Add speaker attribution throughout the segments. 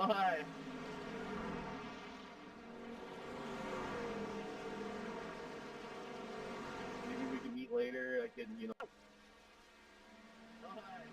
Speaker 1: Oh, hi. Maybe we can meet later. I can, you know. Oh, hi.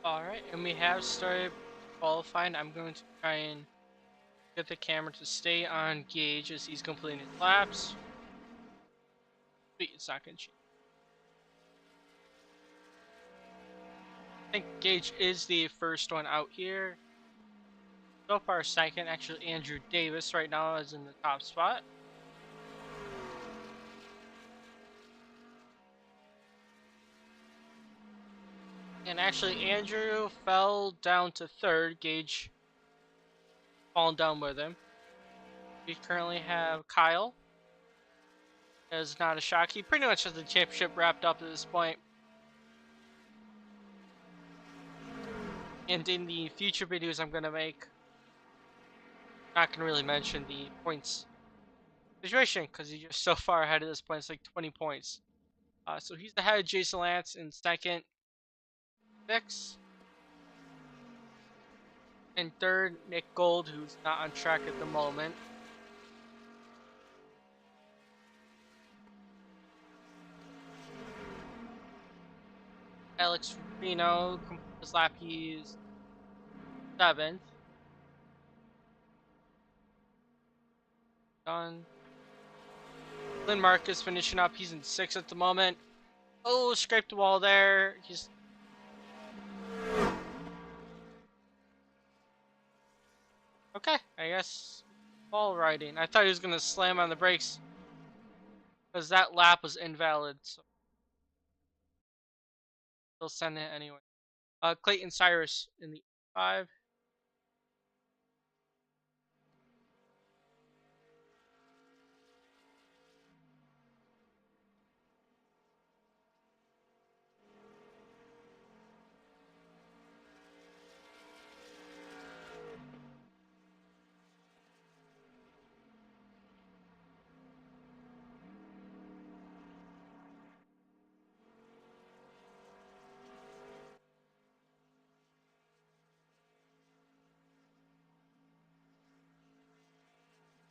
Speaker 2: Alright, and we have started qualifying. I'm going to try and get the camera to stay on Gage as he's completing his laps. Wait, it's not going to change. I think Gage is the first one out here. So far, second. Actually, Andrew Davis right now is in the top spot. And actually, Andrew fell down to third. Gage falling down with him. We currently have Kyle. As not a shock. He pretty much has the championship wrapped up at this point. And in the future videos I'm going to make, I'm not going to really mention the points situation because he's just so far ahead at this point. It's like 20 points. So he's ahead of Jason Lance in second, 6. And third, Nick Gold, who's not on track at the moment. Alex Reno, his lap, he's 7th. Done. Lynn Marcus finishing up. He's in 6th at the moment. Oh, scraped the wall there. He's okay. I guess wall riding. I thought he was gonna slam on the brakes because that lap was invalid. So he'll send it anyway. Clayton Cyrus in the 5.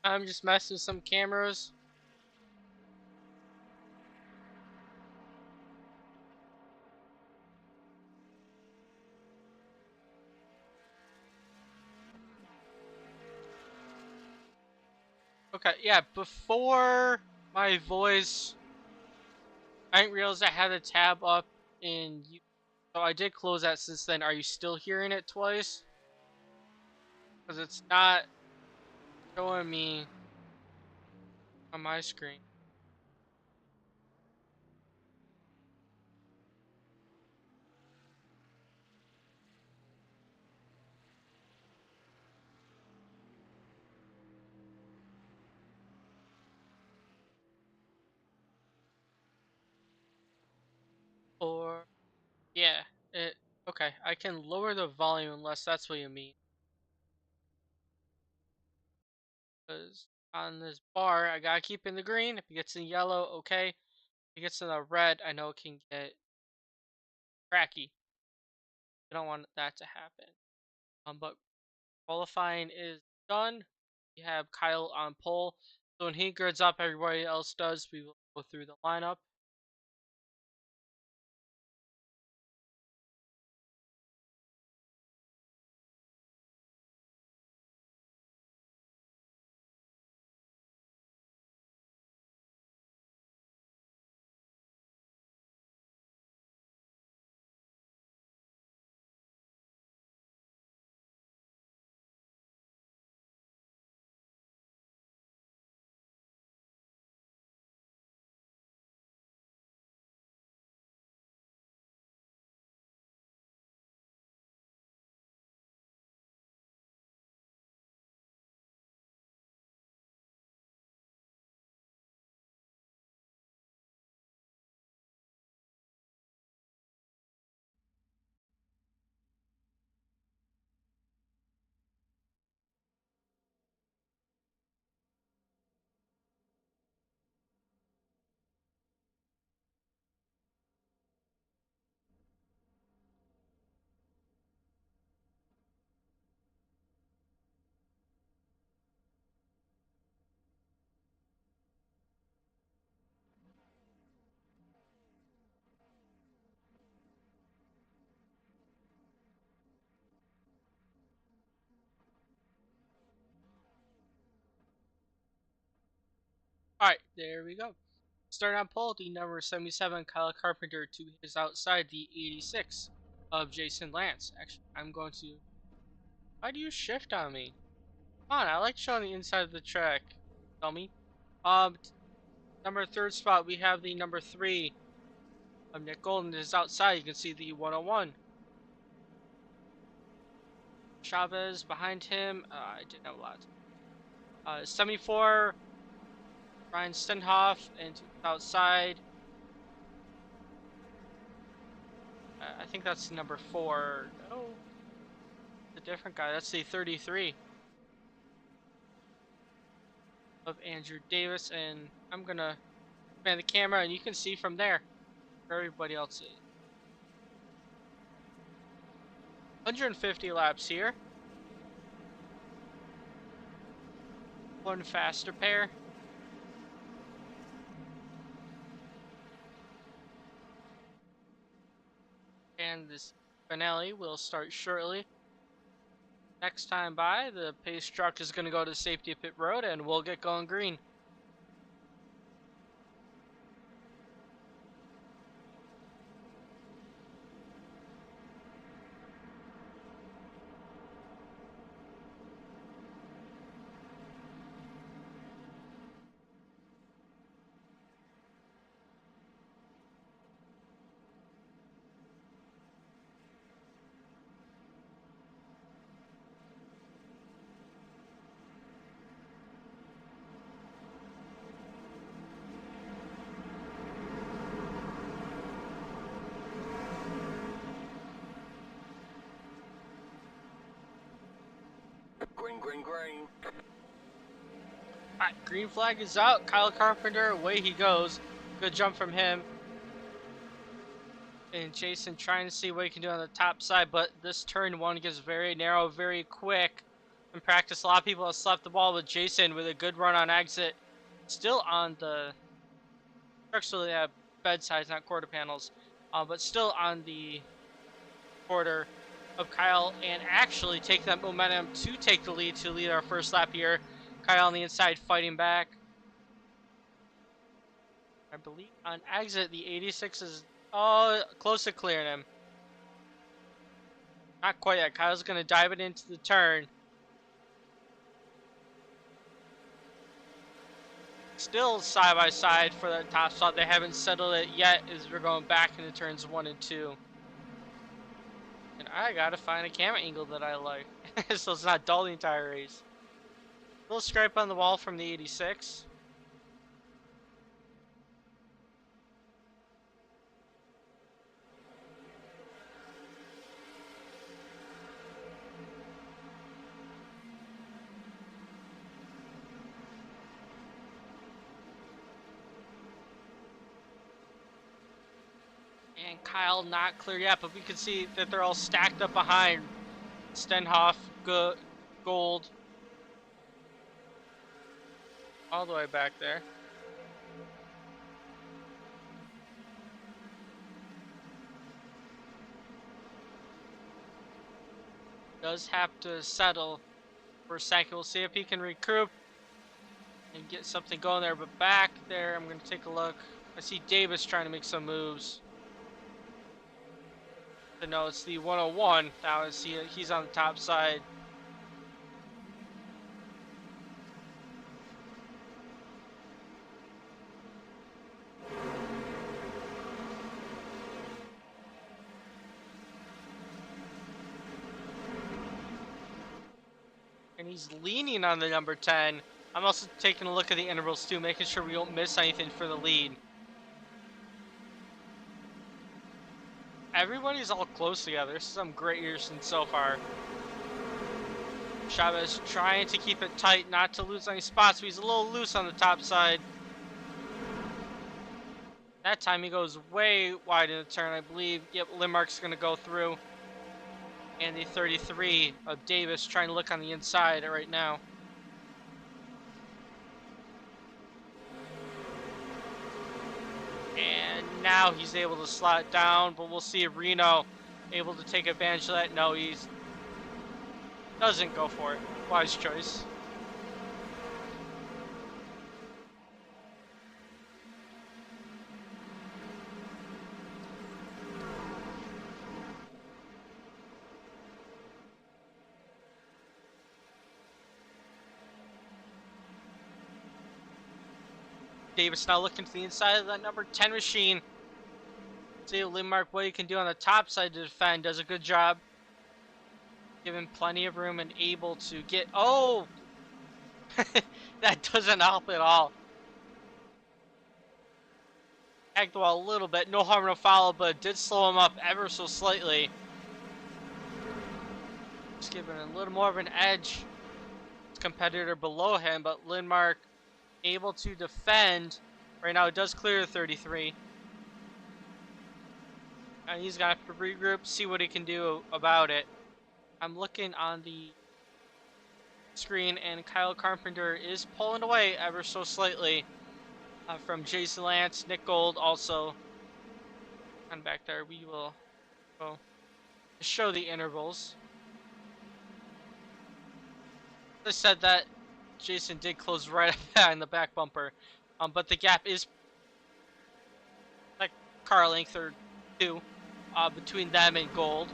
Speaker 2: I'm just messing with some cameras. Okay, yeah, before my voice, I didn't realize I had a tab up in YouTube. So I did close that since then. Are you still hearing it twice? Because it's not showing me on my screen. Or, yeah, it, okay, I can lower the volume unless that's what you mean. Because on this bar, I gotta keep in the green. If it gets in yellow, okay. If it gets in the red, I know it can get cracky. I don't want that to happen. But qualifying is done. We have Kyle on pole. So when he girds up, everybody else does. We will go through the lineup. Alright, there we go. Starting on pole, the number 77, Kyle Carpenter, to his outside, the 86 of Jason Lance. Actually, I'm going to. Why do you shift on me? Come on, I like showing the inside of the track. Dummy. Number third spot, we have the number 3 of Nick Golden. Is outside. You can see the 101. Chavez behind him. I didn't have a lot. 74, Ryan Stenhoff, and to his outside. I think that's number 4. No, a different guy. That's the 33 of Andrew Davis, and I'm gonna man the camera, and you can see from there where everybody else is. 150 laps here. One faster pair. And this finale will start shortly. Next time by, the pace truck is going to go to safety pit road, and we'll get going green.
Speaker 1: Green, green, green.
Speaker 2: Alright, green flag is out. Kyle Carpenter, away he goes. Good jump from him. And Jason trying to see what he can do on the top side, but this turn 1 gets very narrow, very quick. In practice, a lot of people have slapped the ball with Jason with a good run on exit. Still on the trucks, so they have bed sides, not quarter panels, but still on the quarter of Kyle, and actually take that momentum to take the lead to lead our first lap here. Kyle on the inside fighting back. I believe on exit the 86 is close to clearing him. Not quite yet. Kyle's going to dive it into the turn. Still side by side for that top spot. They haven't settled it yet as we're going back into turns 1 and 2. And I gotta find a camera angle that I like, so it's not dull the entire race. Little stripe on the wall from the 86. And Kyle not clear yet, but we can see that they're all stacked up behind. Stenhoff, Gold, all the way back there. Does have to settle for a second. We'll see if he can recoup and get something going there. But back there, I'm going to take a look. I see Davis trying to make some moves. No, it's the 101. Now I see he's on the top side. And he's leaning on the number 10. I'm also taking a look at the intervals too, making sure we don't miss anything for the lead. Everybody's all close together. This is some great years so far. Chavez trying to keep it tight, not to lose any spots, but he's a little loose on the top side. That time he goes way wide in the turn, I believe. Yep, Limark's going to go through. And the 33 of Davis trying to look on the inside right now. And now he's able to slot it down, but we'll see if Reno able to take advantage of that. No, he doesn't go for it. Wise choice. Davis now looking to the inside of that number 10 machine. See Lindmark what he can do on the top side to defend. Does a good job. Given plenty of room and able to get... Oh! That doesn't help at all. Tagged the wall a little bit. No harm, no foul, but it did slow him up ever so slightly. Just giving a little more of an edge. His competitor below him, but Lindmark able to defend. Right now it does clear the 33. And he's got to regroup, see what he can do about it. I'm looking on the screen, and Kyle Carpenter is pulling away ever so slightly from Jason Lance. Nick Gold also on back there. We will go show the intervals. I said that Jason did close right on the back bumper, but the gap is like car length or two between them and Gold.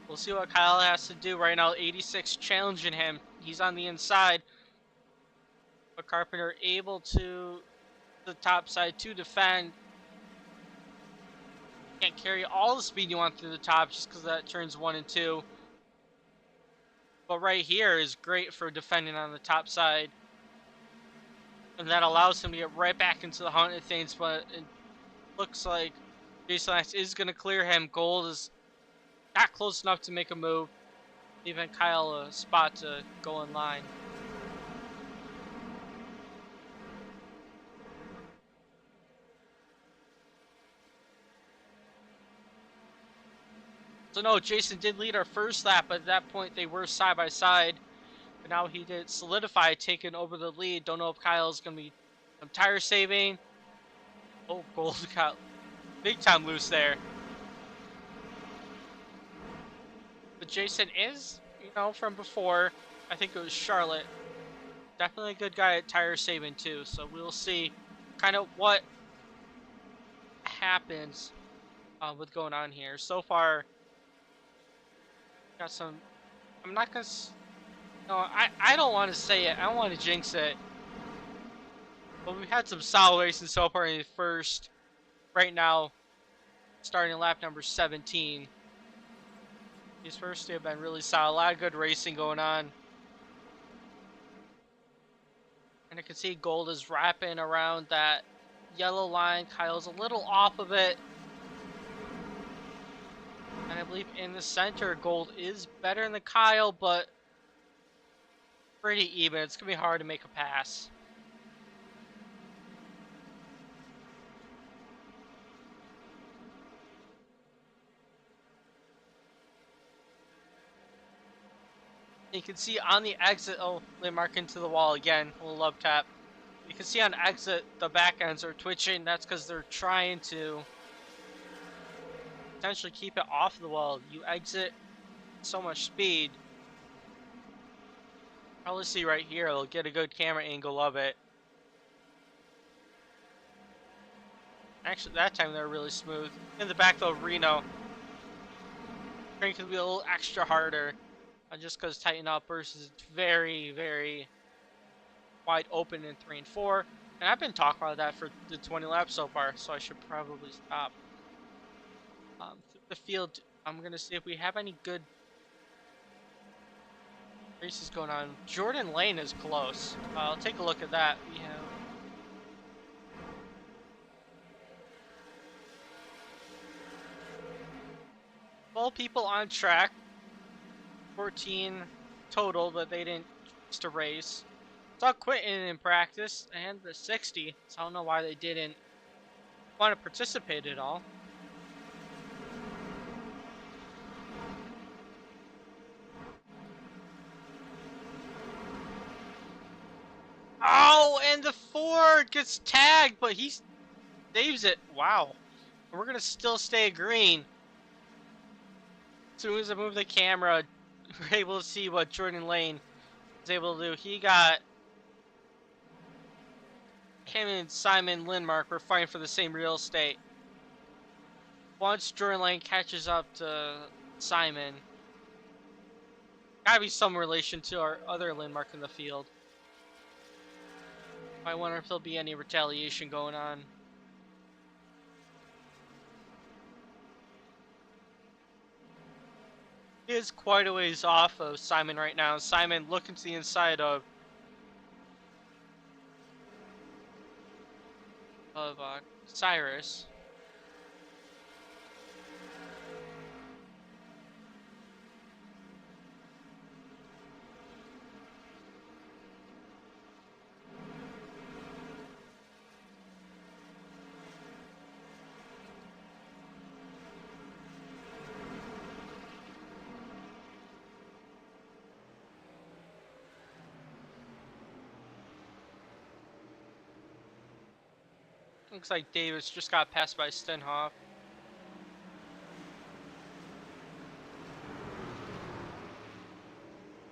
Speaker 2: We'll see what Kyle has to do right now. 86 challenging him. He's on the inside. But Carpenter able to the top side to defend. Can't carry all the speed you want through the top just because that turns 1 and 2. But right here is great for defending on the top side. And that allows him to get right back into the hunt of things. But it looks like Jason Lance is going to clear him. Gold is not close enough to make a move, leaving Kyle a spot to go in line. So no, Jason did lead our first lap, but at that point they were side by side. But now he did solidify, taking over the lead. Don't know if Kyle's going to be some tire saving. Oh, Gold got big time loose there. But Jason is, you know, from before. I think it was Charlotte. Definitely a good guy at tire saving too. So we'll see kind of what happens with going on here. So far, got some... I'm not going to... No, I don't want to say it. I don't want to jinx it. But we've had some solid racing so far in the first. Right now, starting lap number 17. These first two have been really solid. A lot of good racing going on. And I can see Gold is wrapping around that yellow line. Kyle's a little off of it. And I believe in the center, Gold is better than Kyle, but pretty even. It's going to be hard to make a pass. You can see on the exit, oh, Lindmark into the wall again, a little love tap. You can see on exit, the back ends are twitching. That's because they're trying to potentially keep it off the wall. You exit so much speed. Probably see right here, it'll get a good camera angle of it. Actually, that time they're really smooth. In the back though, Reno. Turning can be a little extra harder. Just because tighten up versus very, very wide open in 3 and 4. And I've been talking about that for the 20 laps so far, so I should probably stop. Through the field, I'm going to see if we have any good races going on. Jordan Lane is close. I'll take a look at that. We have 12 people on track. 14 total, but they didn't choose to race. Saw Quentin in practice and the 60, so I don't know why they didn't want to participate at all. Oh, and the Ford gets tagged, but he saves it. Wow. We're going to still stay green. As soon as I move the camera, we're able to see what Jordan Lane was able to do. He got... Him and Simon Lindmark were fighting for the same real estate. once Jordan Lane catches up to Simon, gotta be some relation to our other landmark in the field. I wonder if there'll be any retaliation going on. He is quite a ways off of Simon right now. Simon looking to the inside of Cyrus. Looks like Davis just got passed by Stenhoff.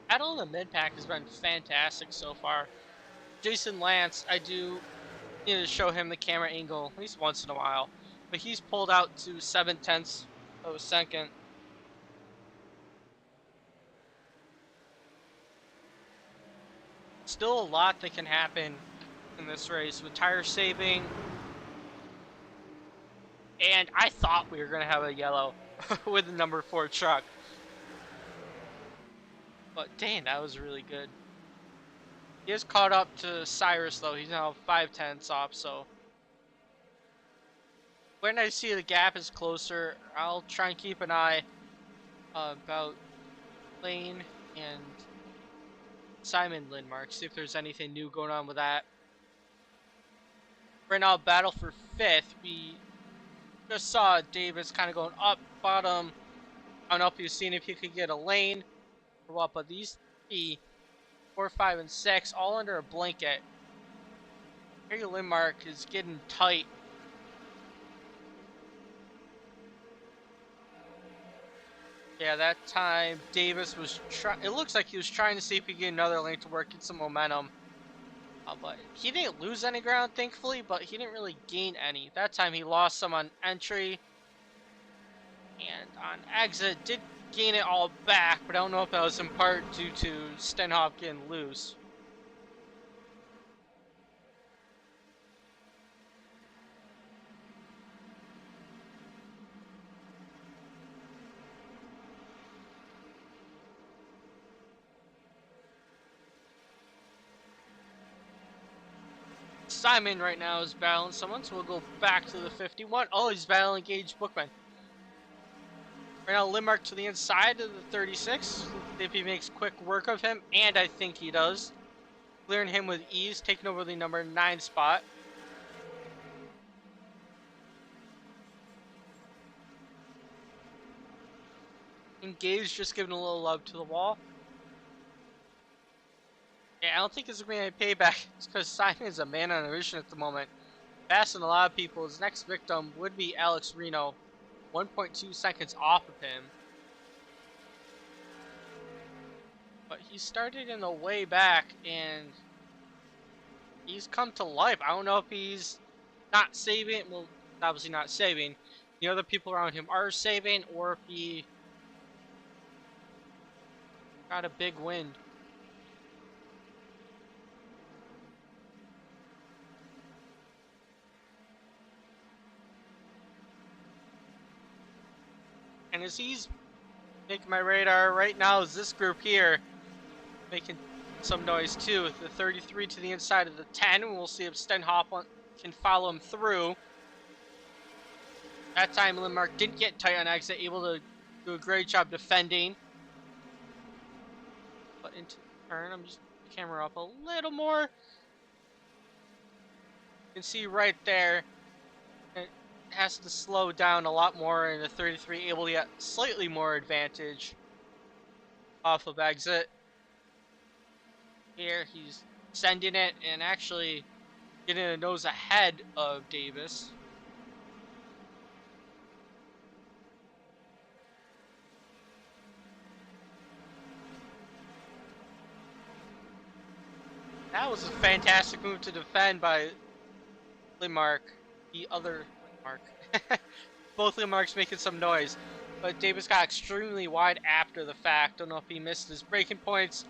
Speaker 2: Battle in the mid-pack has been fantastic so far. Jason Lance, I do need to show him the camera angle at least once in a while. But he's pulled out to 7/10 of a second. Still a lot that can happen in this race with tire saving. And I thought we were going to have a yellow with the number 4 truck. But dang, that was really good. He is caught up to Cyrus though. He's now 5/10 off, so when I see the gap is closer, I'll try and keep an eye about Lane and Simon Lindmark, see if there's anything new going on with that. Right now, battle for 5th. We just saw Davis kind of going up bottom. I don't know if you've seen if he could get a lane or what, but these 3, 4, 5, and 6 all under a blanket. Harry Lindmark is getting tight. Yeah, that time Davis was it looks like he was trying to see if he could get another lane to work, get some momentum. But he didn't lose any ground, thankfully, but he didn't really gain any. That time he lost some on entry. And on exit, did gain it all back, but I don't know if that was in part due to Stenhoff getting loose. Simon right now is battling someone, so we'll go back to the 51. Oh, he's battling Gage Bookman. Right now, Lindmark to the inside of the 36. See if he makes quick work of him, and I think he does. Clearing him with ease, taking over the number 9 spot. And Gage just giving a little love to the wall. Yeah, I don't think this is going to be a payback. It's because Simon is a man on a mission at the moment. Passing a lot of people. His next victim would be Alex Reno. 1.2 seconds off of him. But he started in the way back, and he's come to life. I don't know if he's not saving. Well, obviously not saving. The other people around him are saving, or if he got a big wind. And as he's making my radar right now, is this group here making some noise too. The 33 to the inside of the 10, and we'll see if Stenhoff can follow him through. That time, Lindmark didn't get tight on exit, able to do a great job defending. But into the turn, I'm just the camera up a little more. You can see right there, it has to slow down a lot more, and the 33 able to get slightly more advantage off of exit. Here, he's sending it and actually getting a nose ahead of Davis. That was a fantastic move to defend by Lindmark, the other Lindmark. both Lindmarks making some noise. But Davis got extremely wide after the fact. Don't know if he missed his braking points.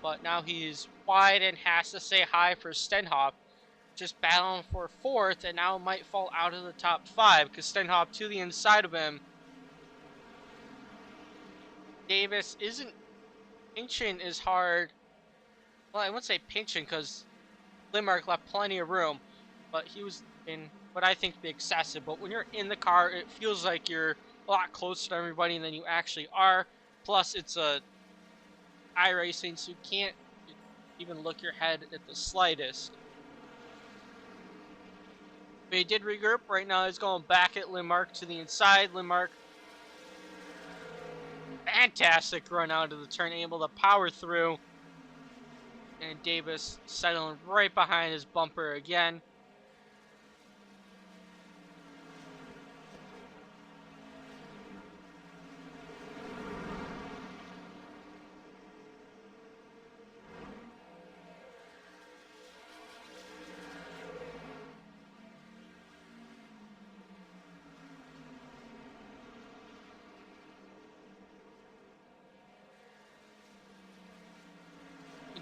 Speaker 2: But now he's wide and has to say hi for Stenhoff. Just battling for fourth, and now might fall out of the top 5 because Stenhoff to the inside of him. Davis isn't pinching as hard. Well, I wouldn't say pinching because Lindmark left plenty of room, but he was in what I think to be excessive. But when you're in the car, it feels like you're a lot closer to everybody than you actually are. Plus, it's a iRacing, so you can't even look your head at the slightest. But he did regroup. Right now, he's going back at Lindmark to the inside. Lindmark, fantastic run out of the turn, able to power through. And Davis settling right behind his bumper again.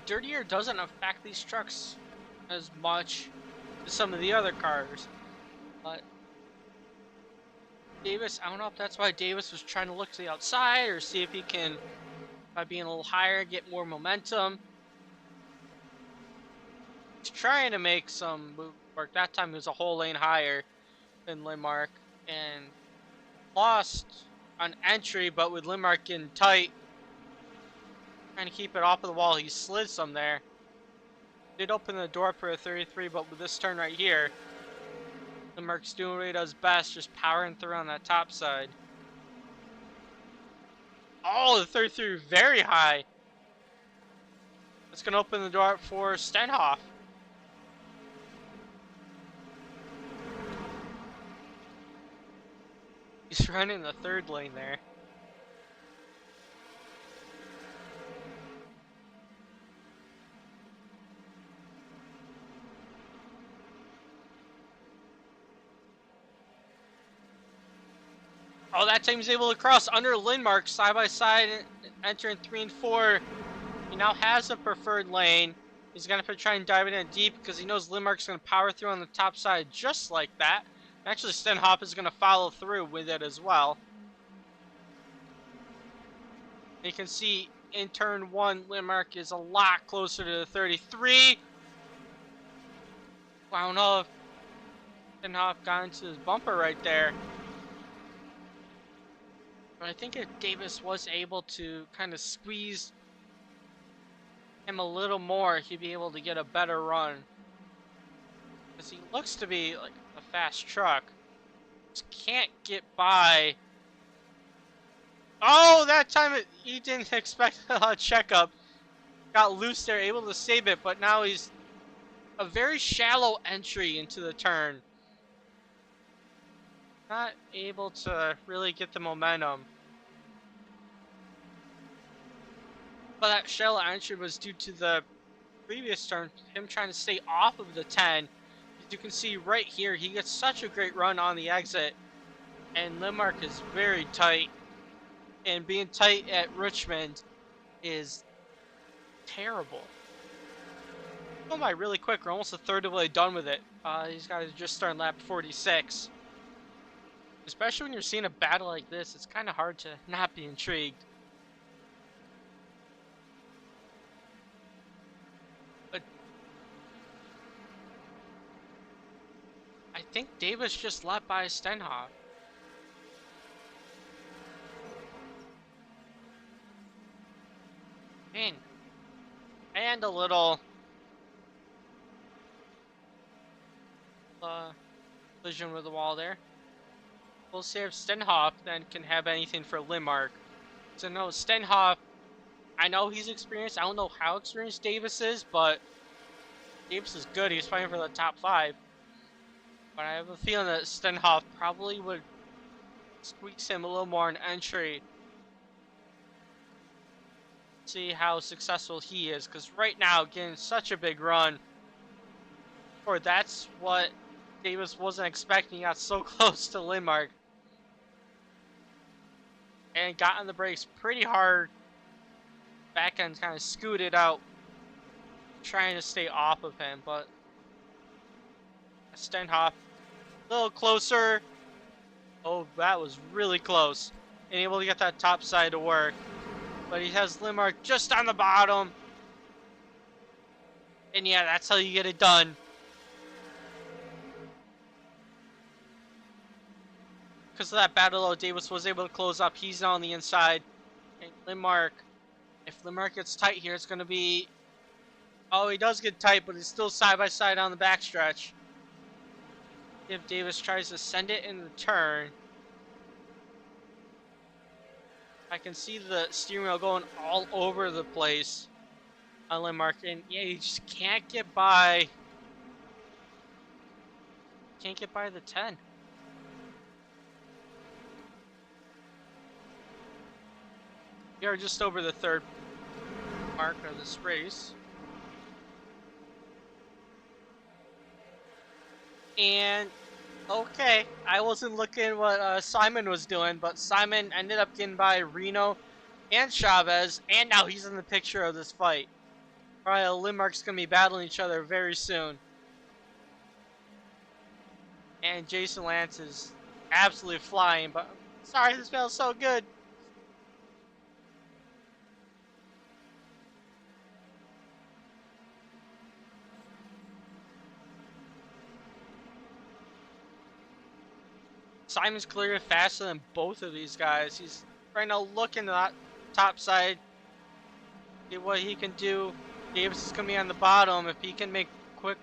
Speaker 2: Dirtier doesn't affect these trucks as much as some of the other cars, but Davis, I don't know if that's why Davis was trying to look to the outside or see if he can, by being a little higher, get more momentum. He's trying to make some move work. That time he was a whole lane higher than Lindmark and lost on entry, but with Lindmark getting tight, trying to keep it off of the wall, he slid some there. Did open the door for a 33, but with this turn right here, Lindmark's doing what he does best, just powering through on that top side. Oh, the 33 very high. That's going to open the door for Stenhoff. He's running the third lane there. Oh, that time he's able to cross under Lindmark side by side, entering 3 and 4. He now has a preferred lane. He's going to try and dive it in deep because he knows Lindmark's going to power through on the top side just like that. Actually, Stenhoff is going to follow through with it as well. You can see in turn 1, Lindmark is a lot closer to the 33. I don't know if Stenhoff got into his bumper right there. But I think if Davis was able to kind of squeeze him a little more, he'd be able to get a better run. Because he looks to be like a fast truck. Just can't get by. Oh, that time he didn't expect a checkup. Got loose there, able to save it, but now he's a very shallow entry into the turn. Not able to really get the momentum. But that shallow entry was due to the previous turn, him trying to stay off of the 10. As you can see right here, he gets such a great run on the exit. And Lindmark is very tight. And being tight at Richmond is terrible. Going by really quick, we're almost a third of the way done with it. These guys are just starting lap 46. Especially when you're seeing a battle like this, it's kind of hard to not be intrigued. But I think Davis just left by Stenhoff. Man. And a little collision with the wall there. We'll see if Stenhoff then can have anything for Lindmark. So no, Stenhoff, I know he's experienced. I don't know how experienced Davis is, but Davis is good. He's fighting for the top 5. But I have a feeling that Stenhoff probably would squeeze him a little more in entry. See how successful he is, because right now getting such a big run, or that's what Davis wasn't expecting. He got so close to Lindmark. and got on the brakes pretty hard. Back end kind of scooted out, trying to stay off of him, but Stenhoff a little closer. Oh, that was really close. And able to get that top side to work. But he has Limart just on the bottom. And yeah, that's how you get it done. Because of that battle, though, Davis was able to close up. He's now on the inside. And Limart, if Limart gets tight here, it's going to be... Oh, he does get tight, but it's still side by side on the backstretch. If Davis tries to send it in the turn, I can see the steering wheel going all over the place on Limart. And yeah, you just can't get by. Can't get by the 10. We are just over the third mark of this race. And, okay, I wasn't looking what Simon was doing, but Simon ended up getting by Reno and Chavez, and now he's in the picture of this fight. Probably Limark's going to be battling each other very soon. And Jason Lance is absolutely flying, but sorry, this feels so good. Simon's clearly faster than both of these guys. He's right now looking to that top side. See what he can do. Davis is going to be on the bottom. If he can make quick...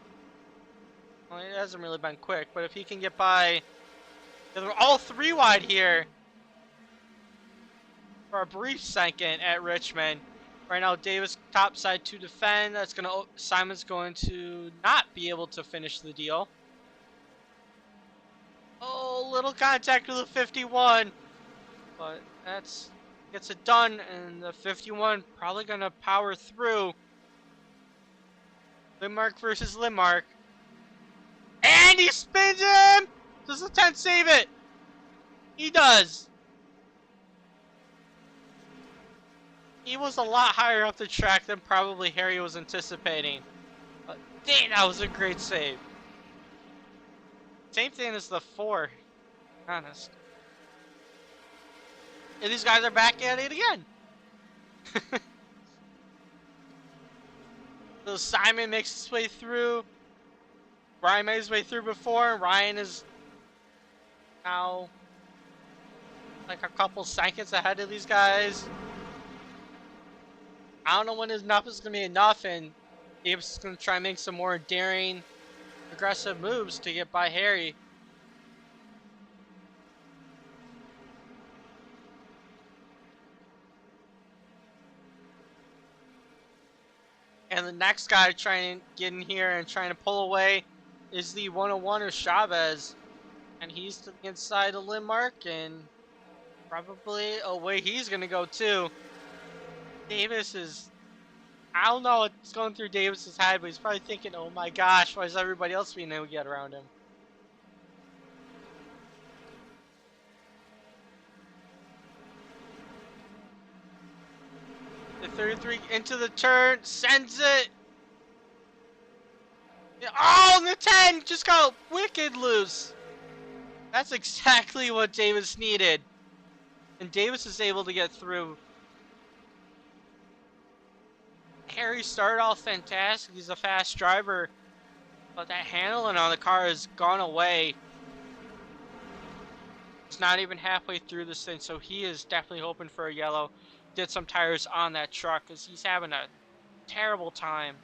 Speaker 2: Well, it hasn't really been quick, but if he can get by... They're all three wide here. For a brief second at Richmond. Right now, Davis top side to defend. That's going to... Simon's going to not be able to finish the deal. Oh, little contact with the 51. But that's gets it done, and the 51 probably going to power through. Limart versus Limart. And he spins him! Does the 10 save it? He does. He was a lot higher up the track than probably Harry was anticipating. But dang, that was a great save. Same thing as the 4. Honest. And these guys are back at it again. So Simon makes his way through. Ryan made his way through before. Ryan is now like a couple seconds ahead of these guys. I don't know when enough is going to be enough, and Davis is going to try and make some more daring, aggressive moves to get by Harry. And the next guy trying to get in here and trying to pull away is the 101 of Chavez. And he's to the inside of Limart, and probably away he's going to go too. Davis is... I don't know what's going through Davis's head, but he's probably thinking, oh my gosh, why is everybody else being able to get around him? The 33 into the turn, sends it. Oh, the 10 just got wicked loose. That's exactly what Davis needed. And Davis is able to get through. Harry started off fantastic. He's a fast driver. But that handling on the car has gone away. He's not even halfway through this thing, so he is definitely hoping for a yellow. Did some tires on that truck because he's having a terrible time.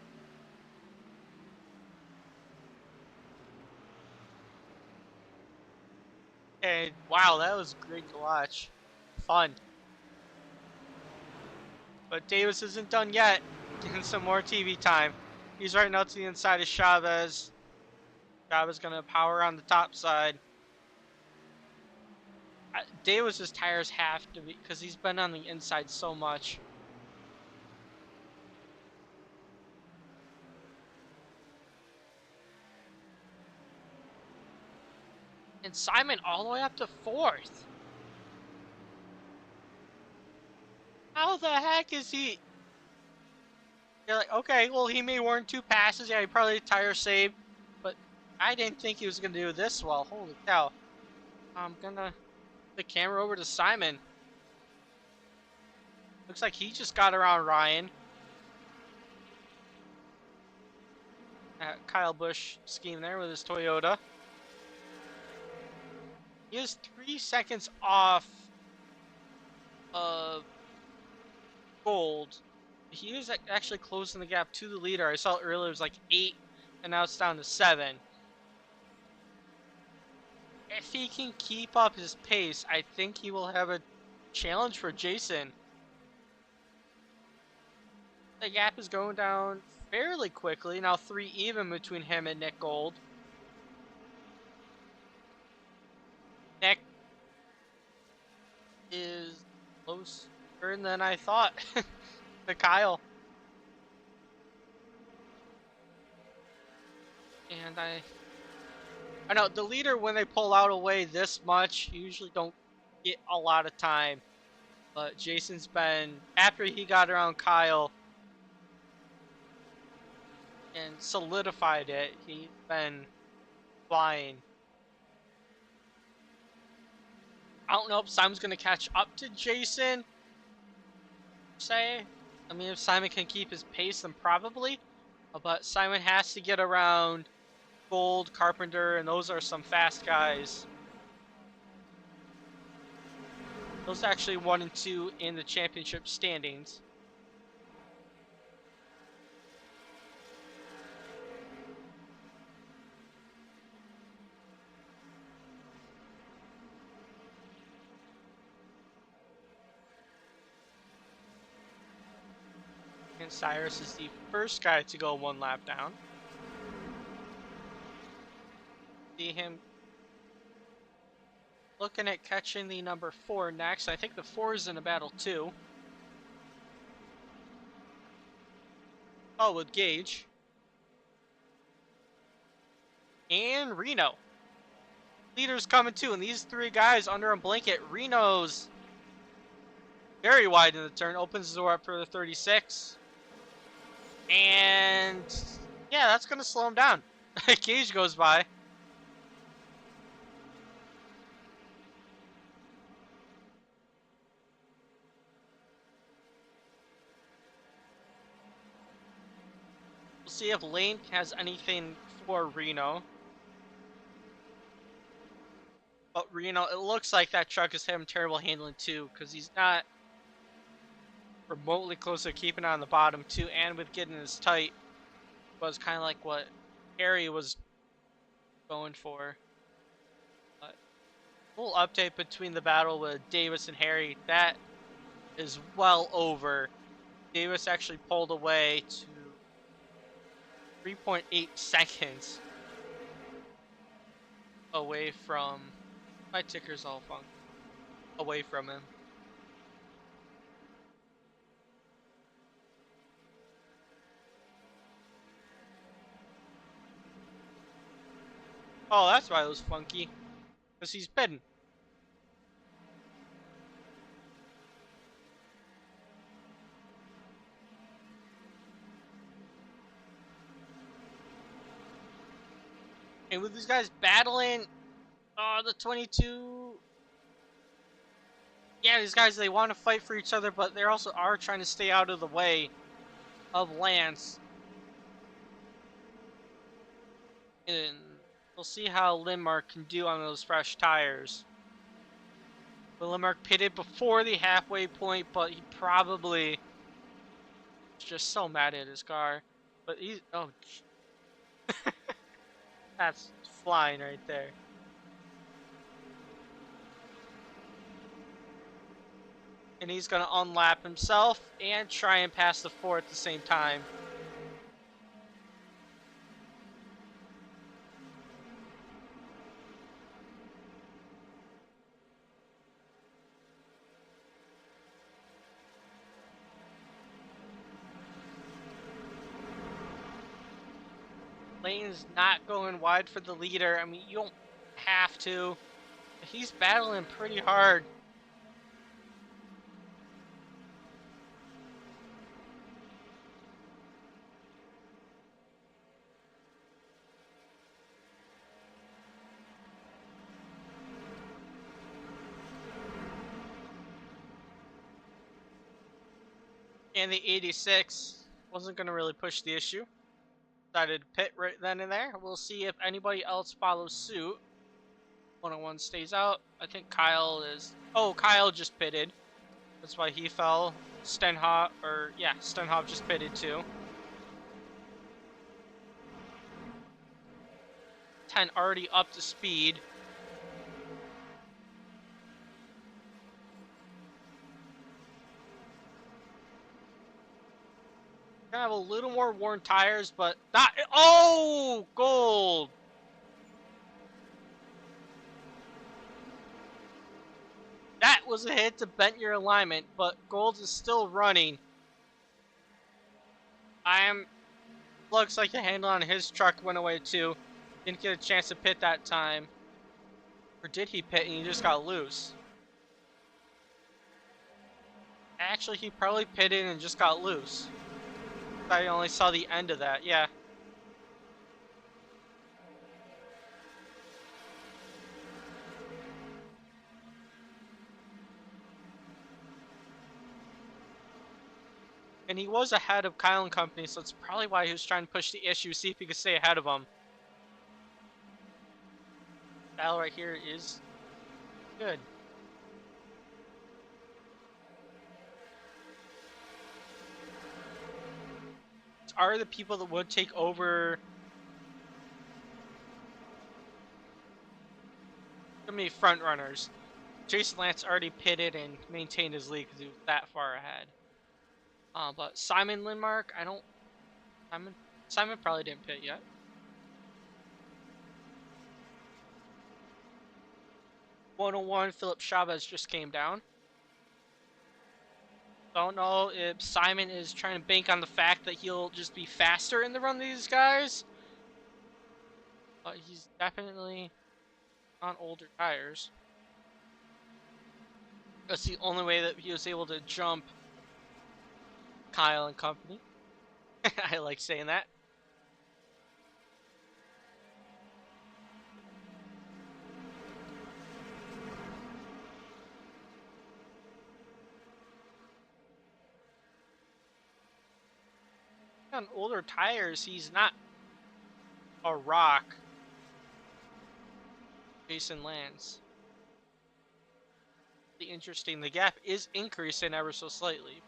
Speaker 2: And wow, that was great to watch. Fun. But Davis isn't done yet. Getting some more TV time. He's right now to the inside of Chavez. Chavez gonna power on the top side. Davis's tires have to be, because he's been on the inside so much. And Simon all the way up to 4th. How the heck is he? You're like, okay, well, he may warn 2 passes. Yeah, he probably tire saved. But I didn't think he was going to do this well. Holy cow. I'm going to the camera over to Simon. Looks like he just got around Ryan. Kyle Busch scheme there with his Toyota. He is 3 seconds off of Gold. He is actually closing the gap to the leader. I saw it earlier, it was like 8, and now it's down to 7. If he can keep up his pace, I think he will have a challenge for Jason. The gap is going down fairly quickly. Now 3 even between him and Nick Gold. Nick is closer than I thought to Kyle. And I know the leader, when they pull out away this much, usually don't get a lot of time. But Jason's been, after he got around Kyle and solidified it, he's been flying. I don't know if Simon's going to catch up to Jason, say. I mean, if Simon can keep his pace, then probably. But Simon has to get around Gold, Carpenter, and those are some fast guys. Those are actually 1 and 2 in the championship standings. And Cyrus is the first guy to go 1 lap down. See him looking at catching the number 4 next. I think the 4 is in a battle too. Oh, with Gage. And Reno. Leader's coming too, and these 3 guys under a blanket. Reno's very wide in the turn, opens the door up for the 36. And yeah, that's going to slow him down. Gage goes by. We'll see if Lane has anything for Reno. But Reno, it looks like that truck is having terrible handling too, because he's not remotely close to keeping on the bottom too, and with getting this tight was kind of like what Harry was going for. But a little update between the battle with Davis and Harry, that is well over. Davis actually pulled away to 3.8 seconds away from, my ticker's all funky, away from him. Oh, that's why it was funky. Because he's bitten. And with these guys battling, the 22... Yeah, these guys, they want to fight for each other, but they also are trying to stay out of the way of Lance. And we'll see how Lindmark can do on those fresh tires. But Lindmark pitted before the halfway point, but he probably is just so mad at his car. But he's... Oh, that's flying right there. And he's going to unlap himself and try and pass the 4 at the same time. Lane's not going wide for the leader. I mean, you don't have to. He's battling pretty hard. And the 86 wasn't going to really push the issue. Decided to pit right then and there. We'll see if anybody else follows suit. 101 stays out. I think Kyle is... Oh, Kyle just pitted. That's why he fell. Stenhoff just pitted too. 10 already up to speed. Gonna have a little more worn tires, but not. Oh, gold! That was a hit to bent your alignment, but gold is still running. Looks like the handle on his truck went away too. Didn't get a chance to pit that time. Or did he pit and he just got loose? Actually, he probably pitted and just got loose. I only saw the end of that, yeah. And he was ahead of Kyle and company, so that's probably why he was trying to push the issue, see if he could stay ahead of him. Battle right here is good. Are the people that would take over so many front runners? Jason Lance already pitted and maintained his lead because he was that far ahead. But Simon Lindmark, Simon probably didn't pit yet. .101, Philip Chavez just came down. Don't know if Simon is trying to bank on the fact that he'll just be faster in the run of these guys. But he's definitely on older tires. That's the only way that he was able to jump Kyle and company. I like saying that. On older tires, he's not a rock. Jason Lance. Interesting. The gap is increasing ever so slightly.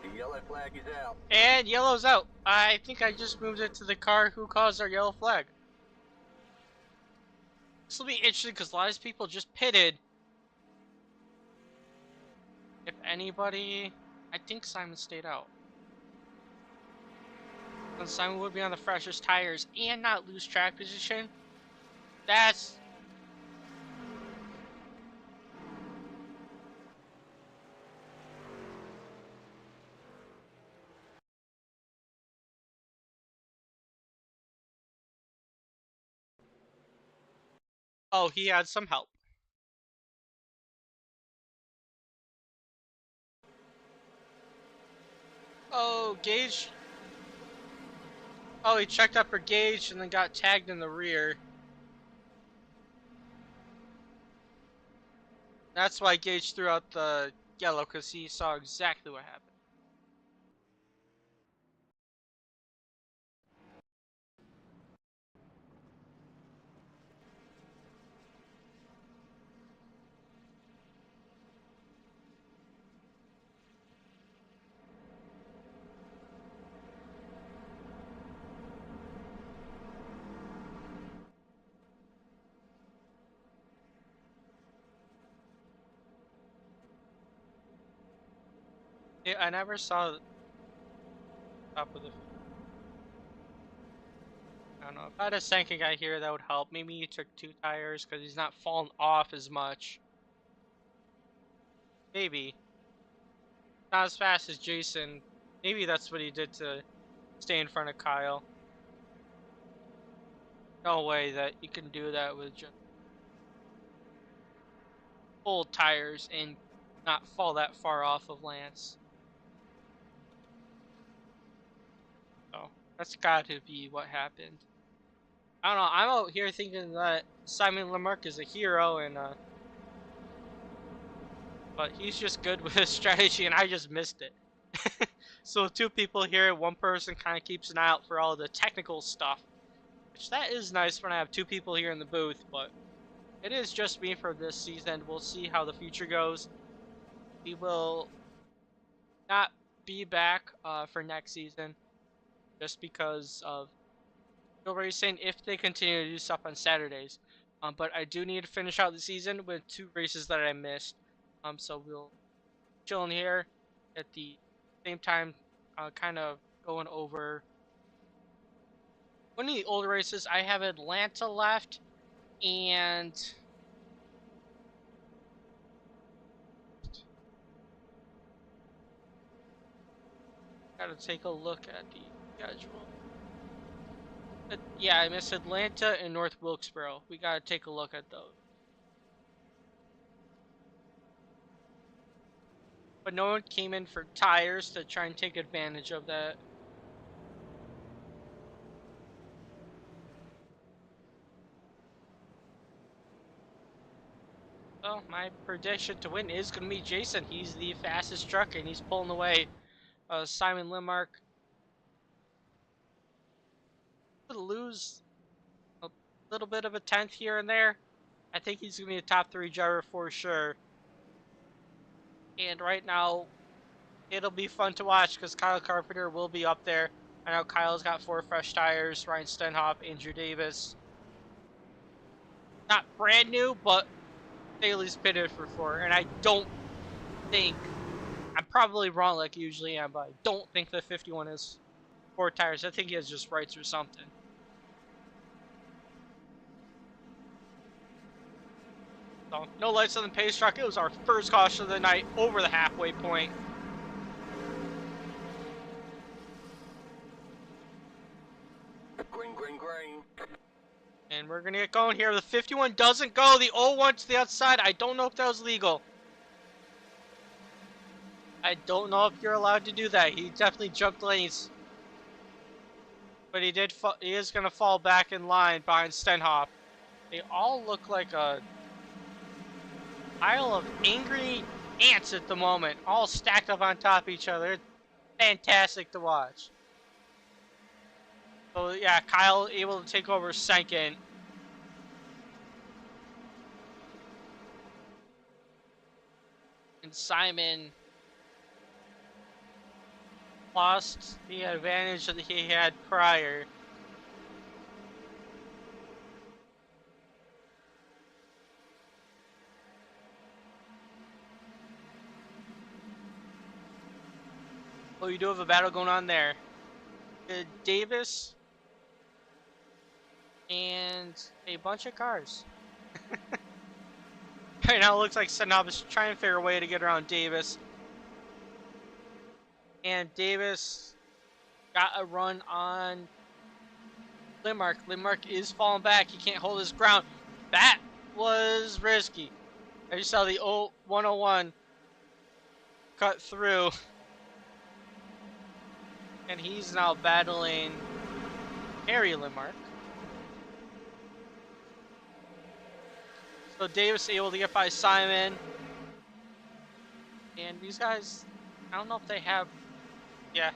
Speaker 1: The yellow flag is out.
Speaker 2: And yellow's out. I think I just moved it to the car who caused our yellow flag. This will be interesting because a lot of people just pitted. If anybody... I think Simon stayed out. And Simon would be on the freshest tires and not lose track position. That's... Oh, he had some help. Oh, Gage. Oh, he checked up for Gage and then got tagged in the rear. That's why Gage threw out the yellow, because he saw exactly what happened. Yeah, I never saw the top of the... I don't know. If I had a second guy here, that would help. Maybe he took 2 tires because he's not falling off as much. Maybe. Not as fast as Jason. Maybe that's what he did to stay in front of Kyle. No way that you can do that with just full tires and not fall that far off of Lance. So that's got to be what happened. I don't know. I'm out here thinking that Simon Lamarck is a hero, and but he's just good with his strategy, and I just missed it. So 2 people here, 1 person kind of keeps an eye out for all the technical stuff, which that is nice when I have 2 people here in the booth. But it is just me for this season. We'll see how the future goes. We will not be back for next season, just because of ORL Racing if they continue to do stuff on Saturdays. But I do need to finish out the season with 2 races that I missed. So we'll chill in here at the same time, kind of going over one of the older races. I have Atlanta left, and gotta take a look at the schedule. Yeah, I missed Atlanta and North Wilkesboro. We gotta take a look at those. But no one came in for tires to try and take advantage of that. Well, my prediction to win is going to be Jason. He's the fastest truck, and he's pulling away. Simon Limark could lose a little bit of a 10th here and there. I think he's going to be a top 3 driver for sure. And right now, it'll be fun to watch because Kyle Carpenter will be up there. I know Kyle's got 4 fresh tires. Ryan Stenhoff, Andrew Davis. Not brand new, but Daly's pitted for 4. And I don't think, I'm probably wrong like I usually am, but I don't think the 51 is 4 tires. I think he has just rights or something. So, no lights on the pace truck. It was our first caution of the night over the halfway point.
Speaker 1: Green, green, green.
Speaker 2: And we're going to get going here. The 51 doesn't go. The 01 to the outside. I don't know if that was legal. I don't know if you're allowed to do that. He definitely jumped lanes. But he is going to fall back in line behind Stenhoff. They all look like a pile of angry ants at the moment, all stacked up on top of each other. It's fantastic to watch. So yeah, Kyle able to take over second. And Simon lost the advantage that he had prior. Oh, you do have a battle going on there. Davis and a bunch of cars. Right now it looks like Stenhoff is trying to figure a way to get around Davis. And Davis got a run on Limark. Limark is falling back. He can't hold his ground. That was risky. I just saw the 101 cut through. And he's now battling Harry Limark. So Davis able to get by Simon. And these guys, I don't know if they have, yeah.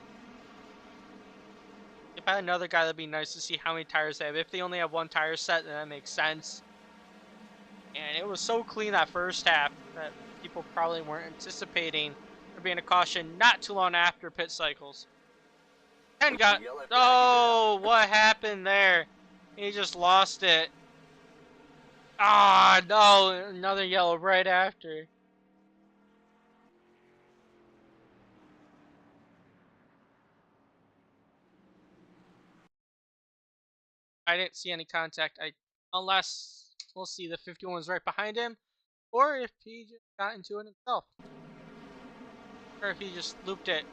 Speaker 2: If I had another guy, that'd be nice to see how many tires they have. If they only have one tire set, then that makes sense. And it was so clean that first half that people probably weren't anticipating there being a caution not too long after pit cycles. And got, oh, what happened there? He just lost it. Ah, no, another yellow right after. I didn't see any contact. Unless we'll see the 51's right behind him, or if he just got into it himself, or if he just looped it.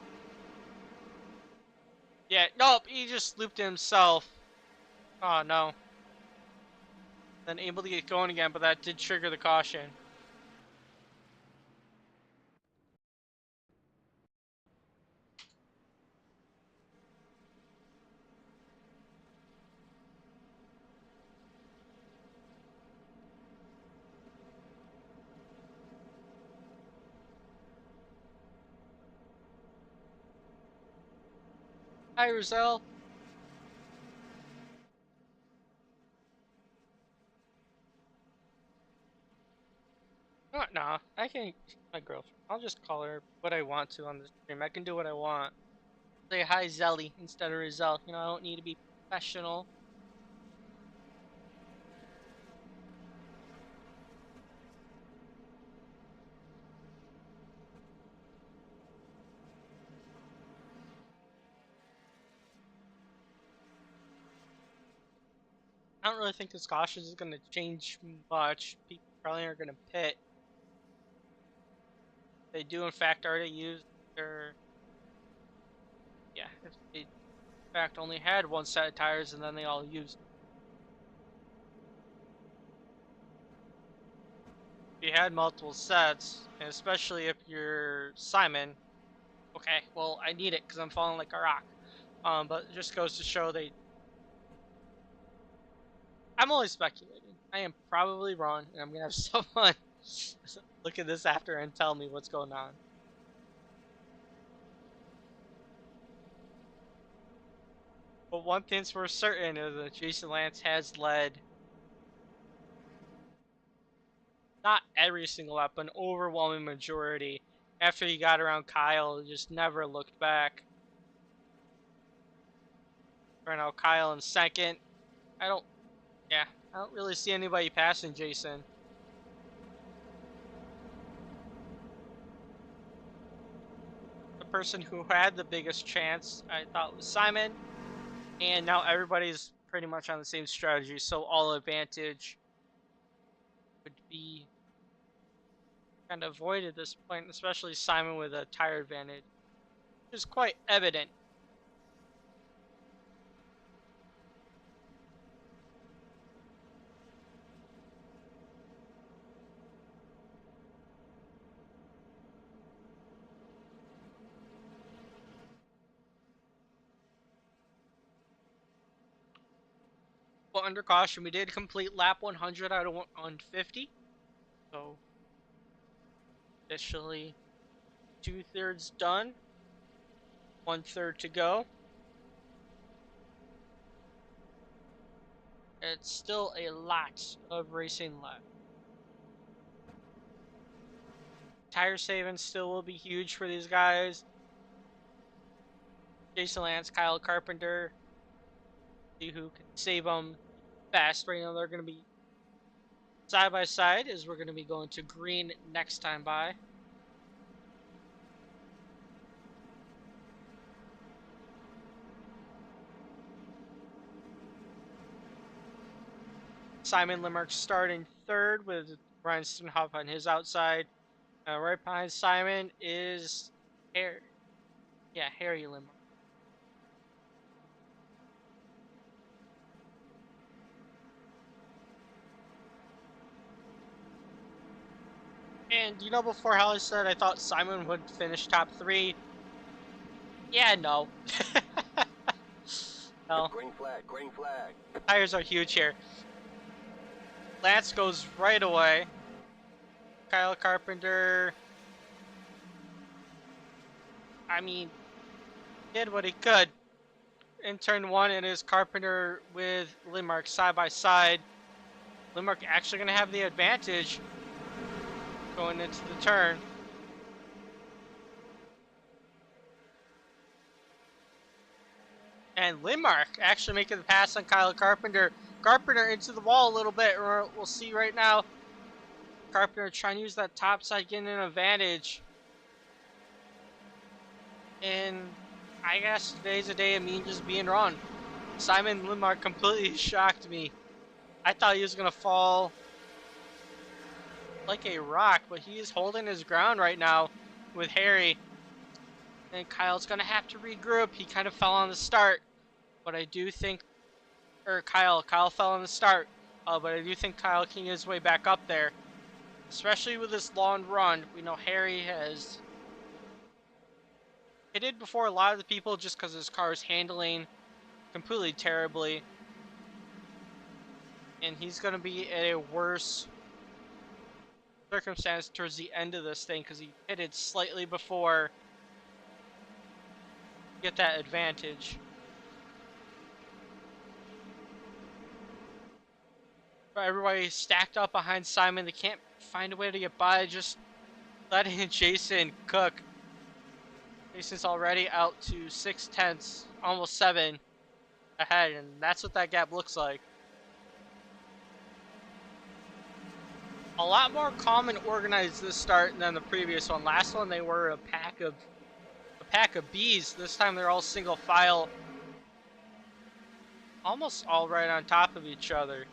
Speaker 2: Yeah, nope, he just looped it himself. Oh no. Then able to get going again, but that did trigger the caution. Hi, Roselle. Oh, no, I can. My girlfriend. I'll just call her what I want to on the stream. I can do what I want. Say hi, Zelly, instead of Roselle. You know, I don't need to be professional. I don't really think this caution is going to change much. People probably aren't going to pit. They do, in fact, already use their. Yeah, if they, in fact, only had one set of tires and then they all used. If you had multiple sets, and especially if you're Simon, okay, well, I need it because I'm falling like a rock. But it just goes to show they. I'm only speculating. I am probably wrong, and I'm gonna have someone look at this after and tell me what's going on. But one thing's for certain is that Jason Lance has led not every single lap, but an overwhelming majority. After he got around Kyle, he just never looked back. Right now, Kyle in second. I don't really see anybody passing Jason. The person who had the biggest chance, I thought, was Simon. And now everybody's pretty much on the same strategy, so all advantage would be kind of avoided at this point, especially Simon with a tire advantage, which is quite evident. But under caution, we did complete lap 100 out of 150, so officially 2/3 done, 1/3 to go. It's still a lot of racing left. Tire savings still will be huge for these guys. Jason Lance, Kyle Carpenter, see who can save them best. Right now, they're going to be side by side as we're going to be going to green next time by. Simon Limerck starting third with Ryan Stenhoff on his outside. Right behind Simon is Harry. Yeah, Harry Limerck. And you know, before how I said I thought Simon would finish top 3. Yeah, no. Well,
Speaker 1: Green flag, green flag.
Speaker 2: tires are huge here. Lance goes right away. Kyle Carpenter, I mean, did what he could. In turn one, it is Carpenter with Lindmark side by side. Lindmark actually going to have the advantage going into the turn. And Lindmark actually making the pass on Kyle Carpenter. Carpenter into the wall a little bit. We'll see right now. Carpenter trying to use that top side, getting an advantage. And I guess today's a day of me just being wrong. Simon Lindmark completely shocked me. I thought he was going to fall like a rock, but he is holding his ground right now with Harry. And Kyle's going to have to regroup. He kind of fell on the start, but I do think, or Kyle fell on the start, but I do think Kyle can get his way back up there, especially with this long run. We know Harry has pitted before a lot of the people just because his car is handling completely terribly, and he's going to be at a worse circumstance towards the end of this thing because he pitted slightly before get that advantage. But everybody stacked up behind Simon. They can't find a way to get by. Just letting Jason cook. Jason's already out to 6/10, almost 7 ahead, and that's what that gap looks like. A lot more calm and organized this start than the previous one. Last one they were a pack of bees. This time they're all single file, almost all right on top of each other.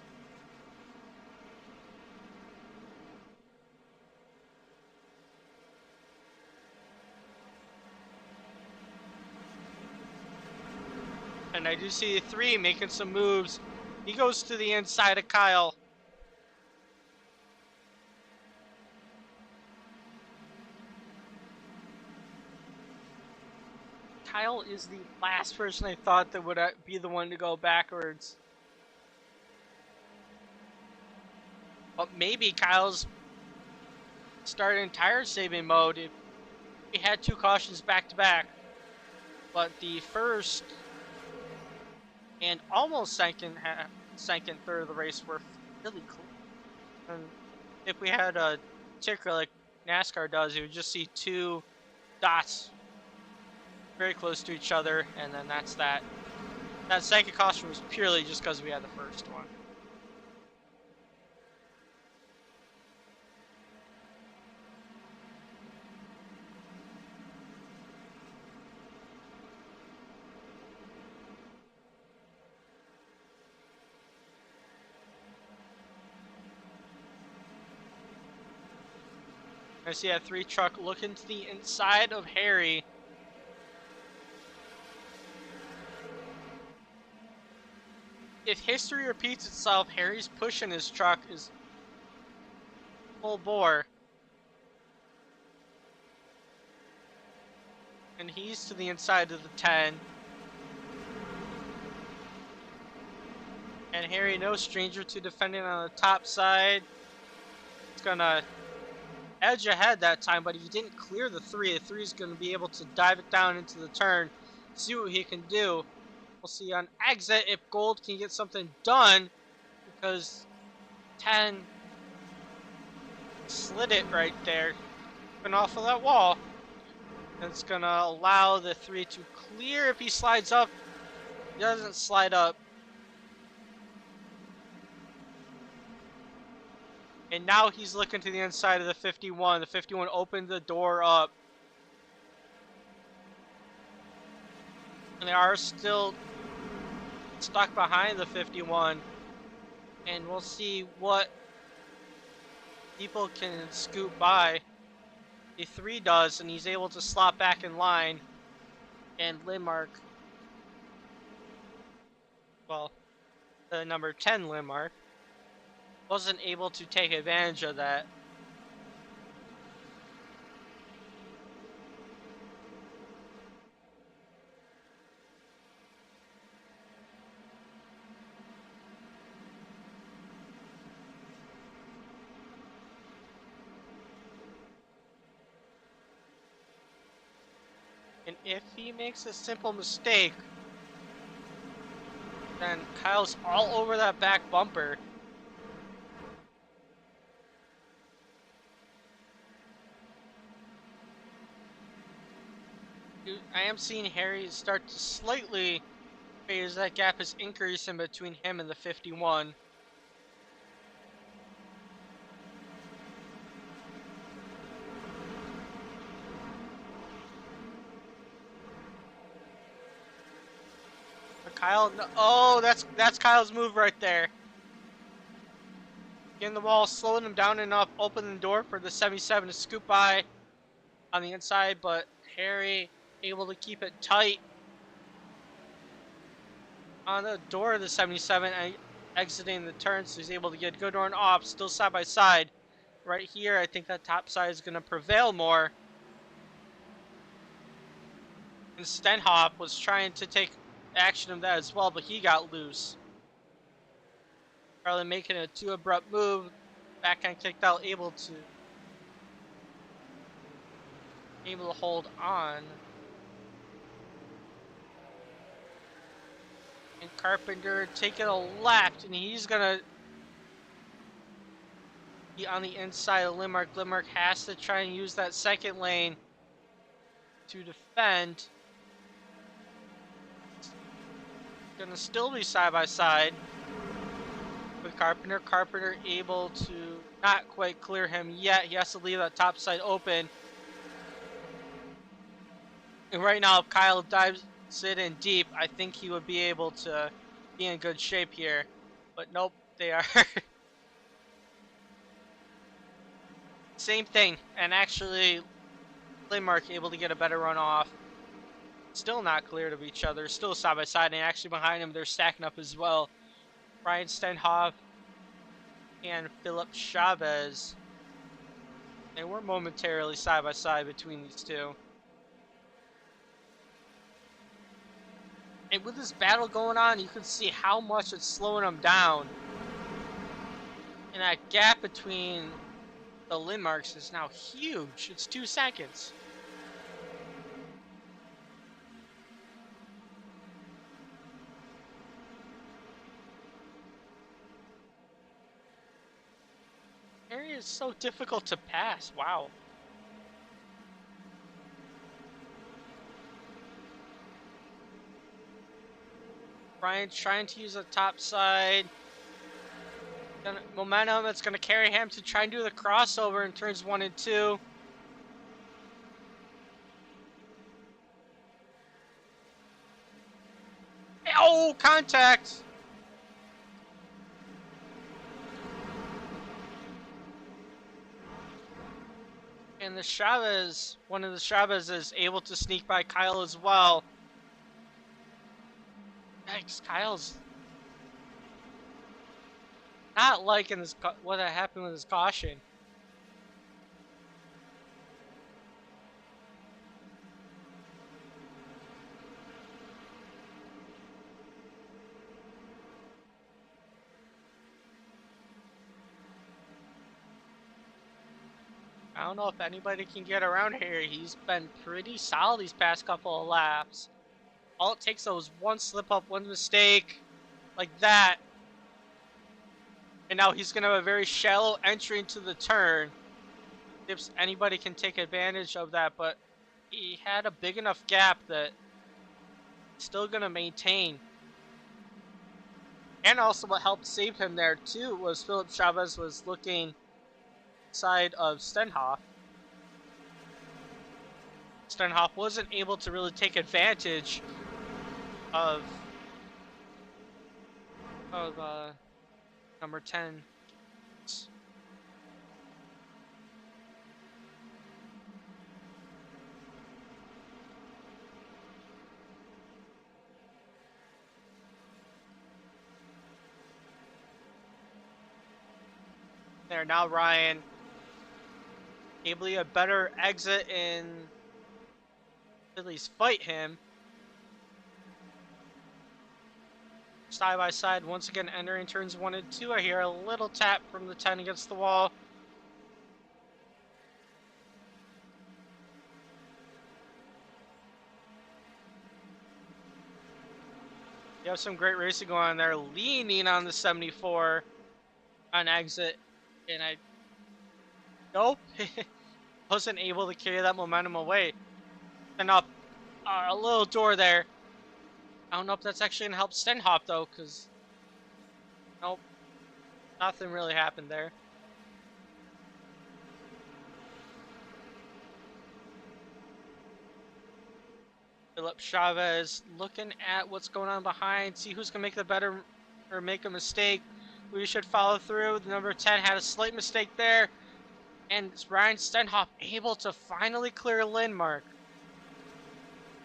Speaker 2: And I do see 3 making some moves. He goes to the inside of Kyle. Kyle is the last person I thought that would be the one to go backwards. But maybe Kyle's starting tire saving mode if he had 2 cautions back to back. But the first and almost second third of the race were really close. And if we had a ticker like NASCAR does, you would just see 2 dots very close to each other, and then that's that. That second caution was purely just because we had the first one. I see a 3 truck looking to the inside of Harry. If history repeats itself, Harry's pushing his truck is full bore. And he's to the inside of the 10. And Harry, no stranger to defending on the top side. He's gonna edge ahead that time, but he didn't clear the 3. The 3 is gonna be able to dive it down into the turn, see what he can do. We'll see on exit if Gold can get something done, because 10 slid it right there, and off of that wall. And it's gonna allow the 3 to clear if he slides up. He doesn't slide up. And now he's looking to the inside of the 51. The 51 opened the door up. And they are still stuck behind the 51. And we'll see what people can scoot by. The 3 does, and he's able to slot back in line. And Lindmark, well, the number 10 Lindmark, wasn't able to take advantage of that. If he makes a simple mistake, then Kyle's all over that back bumper. I am seeing Harry start to slightly phase. That gap is increasing between him and the 51. But Kyle, oh, that's Kyle's move right there. Getting the wall, slowing him down enough, opening the door for the 77 to scoop by on the inside, but Harry able to keep it tight on the door of the 77 and exiting the turn, so he's able to get a good run off, still side by side. Right here, I think that top side is going to prevail more. And Stenhoff was trying to take action of that as well, but he got loose. Probably making a too abrupt move. Backhand kicked out, able to hold on. And Carpenter taking a left, and he's gonna be on the inside of Limerick. Limerick has to try and use that second lane to defend. Gonna still be side by side with Carpenter. Carpenter able to not quite clear him yet. He has to leave that top side open. And right now, if Kyle dives it in deep, I think he would be able to be in good shape here. But nope, they are same thing. And actually, Limerick able to get a better run off. Still not cleared of each other. Still side by side. And actually behind him, they're stacking up as well. Ryan Stenhoff and Philip Chavez. And we're momentarily side by side between these two. And with this battle going on, you can see how much it's slowing them down. And that gap between the Lindmarks is now huge. It's 2 seconds. Area is so difficult to pass. Wow. Ryan's trying to use the top side. Momentum, it's going to carry him to try and do the crossover in turns 1 and 2. Oh, contact! And the Chavez, one of the Chavez is able to sneak by Kyle as well. Yikes, Kyle's not liking this, what happened with his caution. I don't know if anybody can get around here. He's been pretty solid these past couple of laps. All it takes is one slip up, one mistake, like that. And now he's going to have a very shallow entry into the turn. If anybody can take advantage of that, but he had a big enough gap that he's still going to maintain. And also what helped save him there too was Philip Chavez was looking side of Stenhoff. Stenhoff wasn't able to really take advantage of number 10. There, now Ryan able to get a better exit and at least fight him. Side by side, once again entering turns 1 and 2. I hear a little tap from the 10 against the wall. have some great racing going on there, leaning on the 74 on exit, and nope, wasn't able to carry that momentum away. And up a little door there. I don't know if that's actually gonna help Stenhoff though, because nope, nothing really happened there. Philip Chavez looking at what's going on behind, see who's gonna make the better or make a mistake. We should follow through. The number 10 had a slight mistake there, and Ryan Stenhoff able to finally clear Lindmark.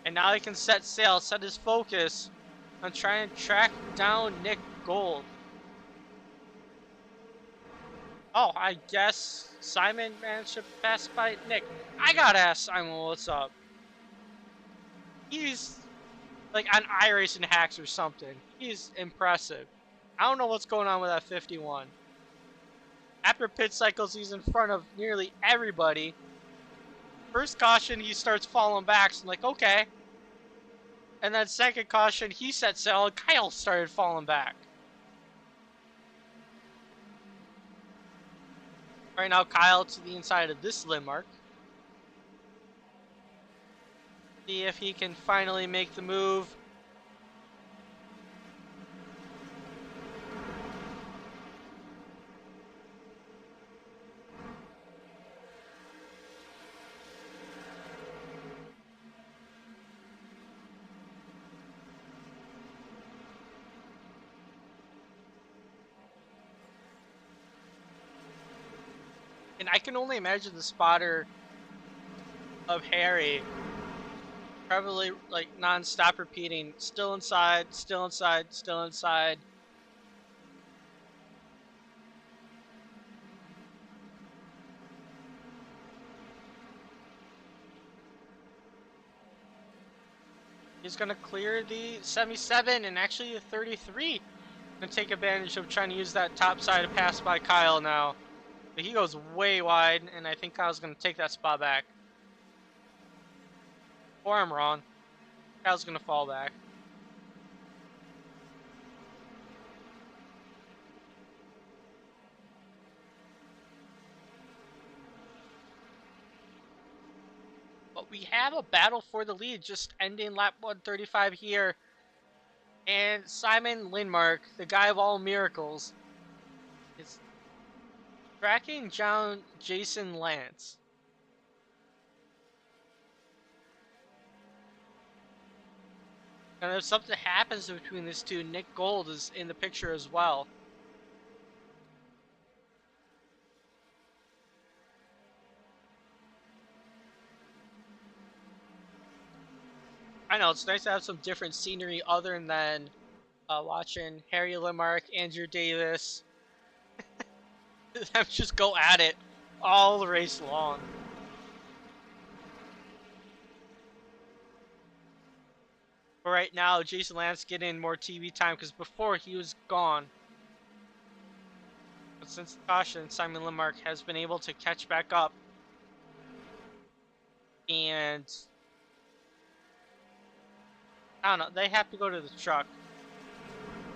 Speaker 2: And now he can set sail, set his focus on trying to track down Nick Gold. Oh, I guess Simon managed to pass by Nick. I gotta ask Simon what's up. He's like on iRacing hacks or something. He's impressive. I don't know what's going on with that 51. After pit cycles, he's in front of nearly everybody. First caution, he starts falling back. So I'm like, okay. And then second caution, he set sail, and Kyle started falling back. Right now, Kyle to the inside of this Lindmark. See if he can finally make the move. And I can only imagine the spotter of Harry probably like non-stop repeating, still inside, still inside, still inside. He's going to clear the 77 and actually the 33 and take advantage of trying to use that top side to pass by Kyle now. But he goes way wide, and I think Kyle's going to take that spot back. Or I'm wrong. Kyle's going to fall back. But we have a battle for the lead just ending lap 135 here. And Simon Lindmark, the guy of all miracles, is tracking down Jason Lance. And if something happens between these two, Nick Gold is in the picture as well. I know, it's nice to have some different scenery other than watching Harry Lindmark, Andrew Davis. Them just go at it all the race long. But right now, Jason Lance getting more TV time because before he was gone. But since the caution, Simon Lindmark has been able to catch back up. And I don't know, they have to go to the truck.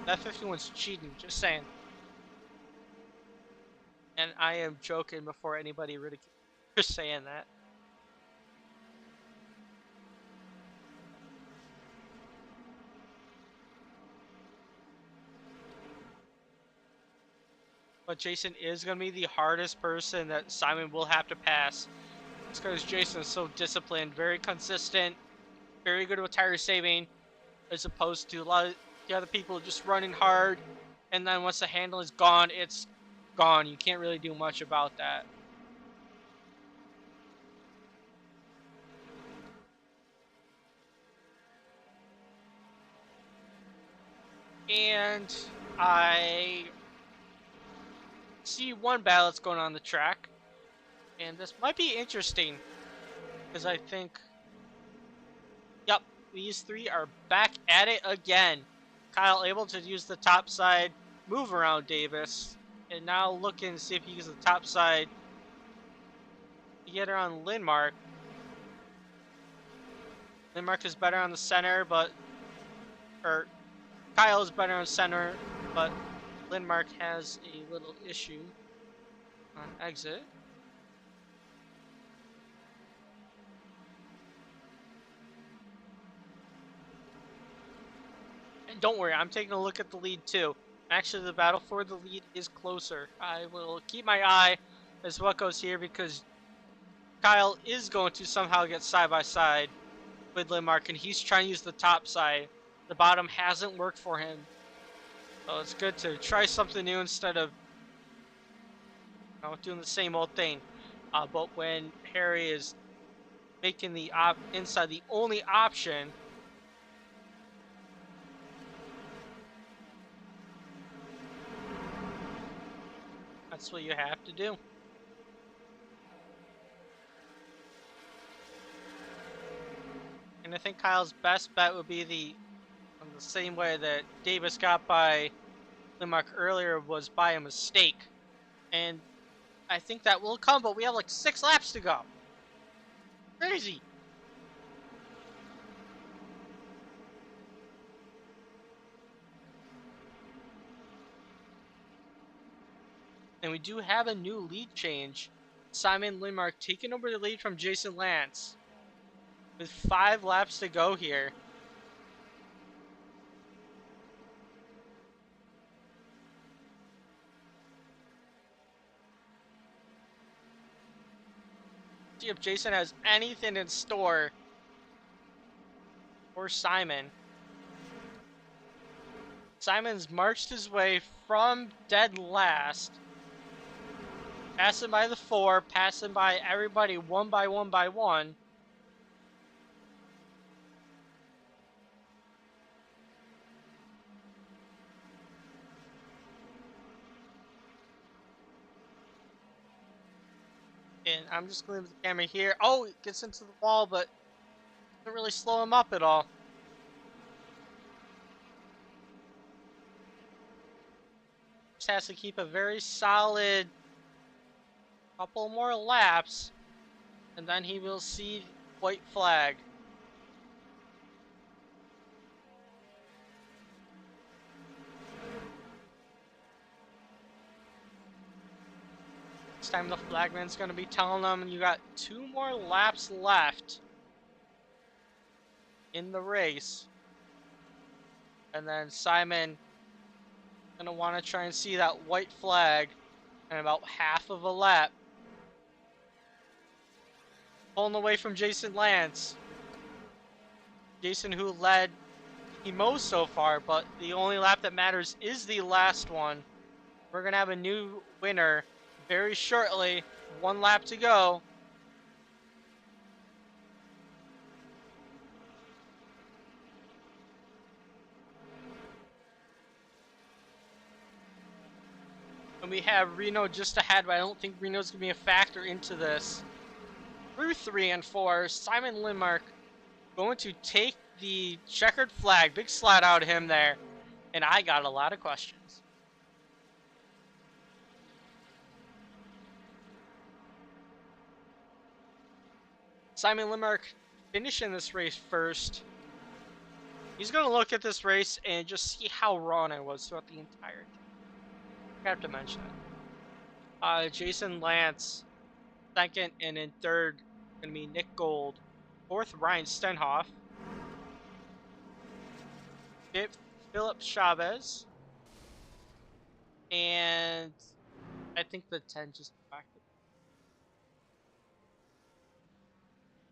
Speaker 2: That 51's cheating, just saying. And I am joking before anybody ridicules for saying that. But Jason is going to be the hardest person that Simon will have to pass. It's because Jason is so disciplined, very consistent, very good with tire saving, as opposed to a lot of the other people just running hard, and then once the handle is gone, it's gone. You can't really do much about that. And I see one battle that's going on the track, and this might be interesting because I think, yep, these three are back at it again. Kyle able to use the top side move around Davis, and now looking to see if he uses the top side to get around Lindmark. Lindmark is better on the center, but Kyle is better on center, but Lindmark has a little issue on exit. And don't worry, I'm taking a look at the lead too. Actually, the battle for the lead is closer. I will keep my eye as what goes here because Kyle is going to somehow get side by side with Lindmark, and he's trying to use the top side. The bottom hasn't worked for him, so it's good to try something new instead of doing the same old thing. But when Harry is making the inside the only option, that's what you have to do. And I think Kyle's best bet would be the same way that Davis got by Lindmark earlier was by a mistake. And I think that will come, but we have like 6 laps to go. Crazy. And we do have a new lead change. Simon Lindmark taking over the lead from Jason Lance. With 5 laps to go here. See if Jason has anything in store for Simon. Simon's marched his way from dead last. Passing by the 4, passing by everybody one by one by one. And I'm just going to leave the camera here. Oh, it gets into the wall, but doesn't really slow him up at all. Just has to keep a very solid couple more laps, and then he will see white flag. This time the flagman's going to be telling them you got 2 more laps left in the race. And then Simon going to want to try and see that white flag in about half of a lap. Pulling away from Jason Lance. Jason who led most so far, but the only lap that matters is the last one. We're going to have a new winner very shortly. 1 lap to go. And we have Reno just ahead, but I don't think Reno's going to be a factor into this. Through 3 and 4, Simon Lindmark going to take the checkered flag. Big slide out of him there. And I got a lot of questions. Simon Lindmark finishing this race first. He's going to look at this race and just see how wrong I was throughout the entire thing. I have to mention it. Jason Lance, second, and in third, going to be Nick Gold. Fourth, Ryan Stenhoff. Fifth, Philip Chavez. And I think the 10 just back.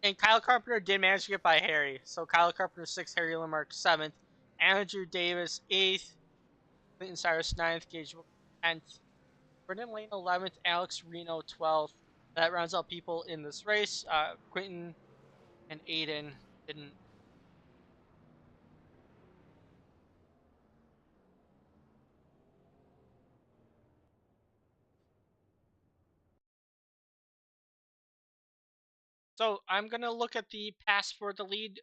Speaker 2: And Kyle Carpenter did manage to get by Harry. So Kyle Carpenter 6th, Harry Lindmark 7th. Andrew Davis 8th. Clinton Cyrus 9th. Gage 10th. Brendan Lane 11th. Alex Reno 12th. That rounds out people in this race. Quentin and Aiden didn't. So I'm going to look at the pass for the lead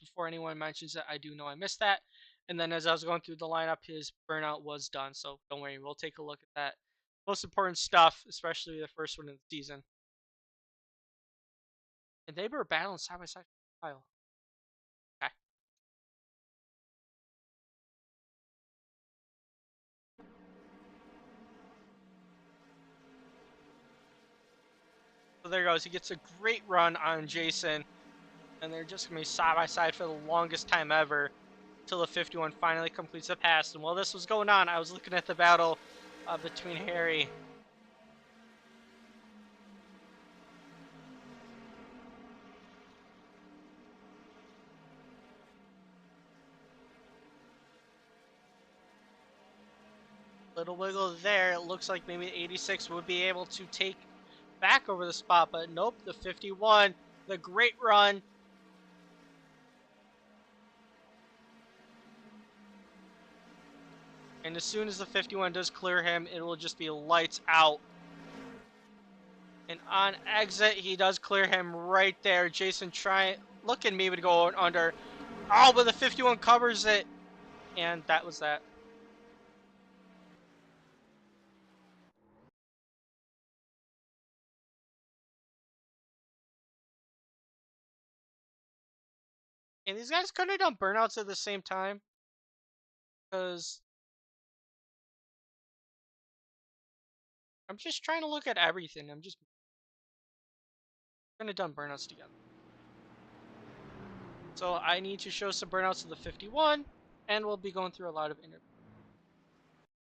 Speaker 2: before anyone mentions that I do know I missed that. And then as I was going through the lineup, his burnout was done. So don't worry, we'll take a look at that. Most important stuff, especially the first one in the season. And they were battling side by side for a while. Okay. So there goes. He gets a great run on Jason, and they're just gonna be side by side for the longest time ever till the 51 finally completes the pass. And while this was going on, I was looking at the battle between Harry. Little wiggle there. It looks like maybe 86 would be able to take back over the spot, but nope. The 51, the great run. And as soon as the 51 does clear him, it will just be lights out. And on exit, he does clear him right there. Jason looking maybe to go under. Oh, but the 51 covers it. And that was that. And these guys could have done burnouts at the same time. Because I'm just trying to look at everything. I'm just going to done burnouts together. So I need to show some burnouts to the 51. And we'll be going through a lot of interviews.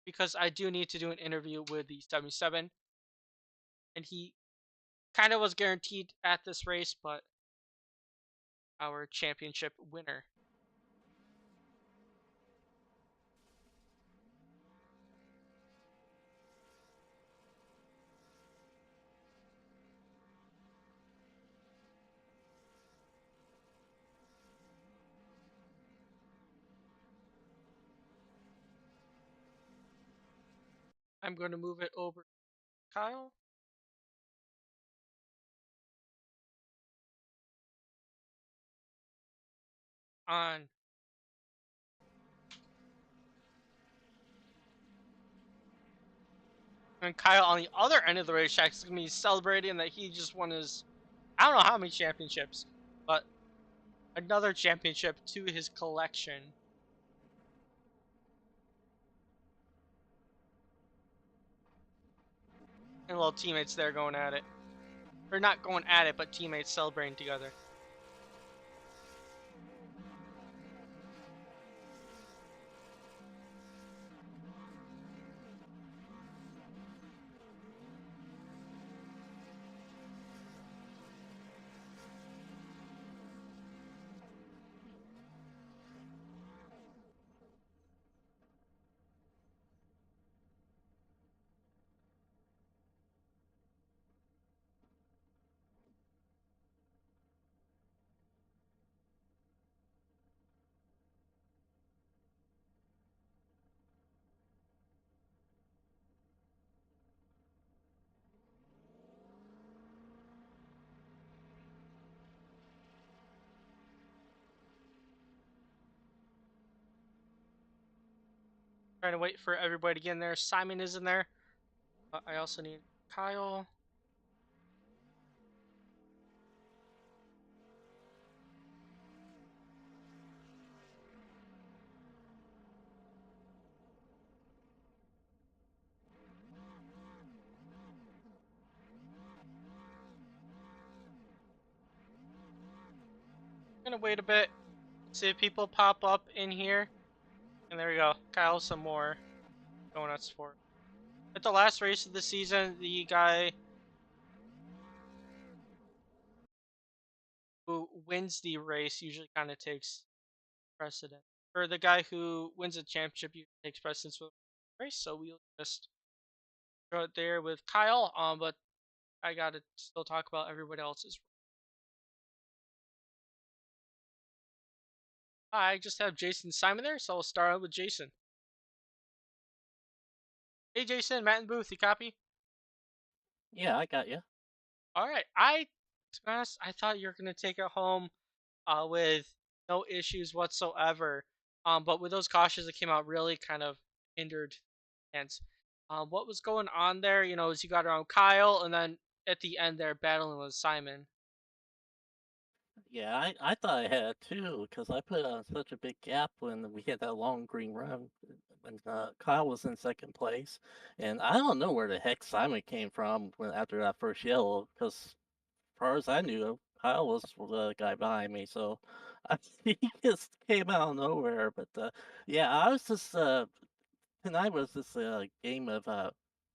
Speaker 2: Because I do need to do an interview with the 77. And he kind of was guaranteed at this race, but our championship winner. I'm going to move it over to Kyle. On and Kyle on the other end of the racetrack is going to be celebrating that he just won his, I don't know how many championships, but another championship to his collection. And little teammates there going at it. Or not going at it, but teammates celebrating together. Trying to wait for everybody to get in there. Simon is in there. I also need Kyle. Gonna wait a bit. See if people pop up in here. And there we go. Kyle, some more donuts for. At the last race of the season, the guy who wins the race usually kind of takes precedent. Or the guy who wins a championship usually takes precedence with the race. So we'll just throw it there with Kyle. But I gotta still talk about everybody else's. I just have Jason Simon there, so I'll start out with Jason. Hey Jason, Matt and Booth, you copy?
Speaker 3: Yeah, I got you.
Speaker 2: All right. To be honest, I thought you were gonna take it home with no issues whatsoever. But with those cautions that came out, really kind of hindered hands. What was going on there? You know, as you got around Kyle, and then at the end there battling with Simon.
Speaker 3: Yeah, I thought I had too, because I put on such a big gap when we had that long green run when Kyle was in second place. And I don't know where the heck Simon came from after that first yellow, because far as I knew, Kyle was the guy behind me, so he just came out of nowhere. But yeah, I was just tonight was this game of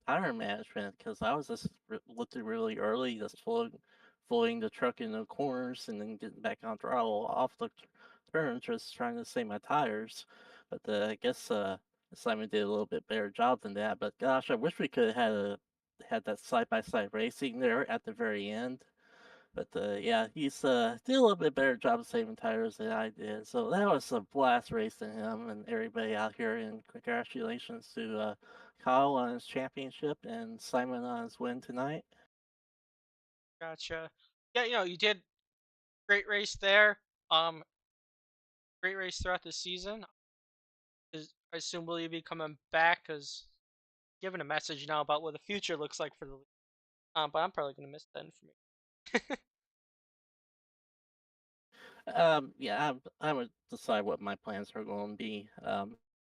Speaker 3: tire management because I was just lifting really early, just floating the truck in the corners and then getting back on throttle off the turn, just trying to save my tires. But I guess Simon did a little bit better job than that. But gosh, I wish we could have had that side by side racing there at the very end. But yeah, he's did a little bit better job of saving tires than I did. So that was a blast racing him and everybody out here. And congratulations to Kyle on his championship and Simon on his win tonight.
Speaker 2: Gotcha. Yeah, you did great race there. Um, Great race throughout the season. I assume will you be coming back? Cause giving a message now about what the future looks like for the league. But I'm probably gonna miss that information.
Speaker 3: Yeah, I would decide what my plans are going to be.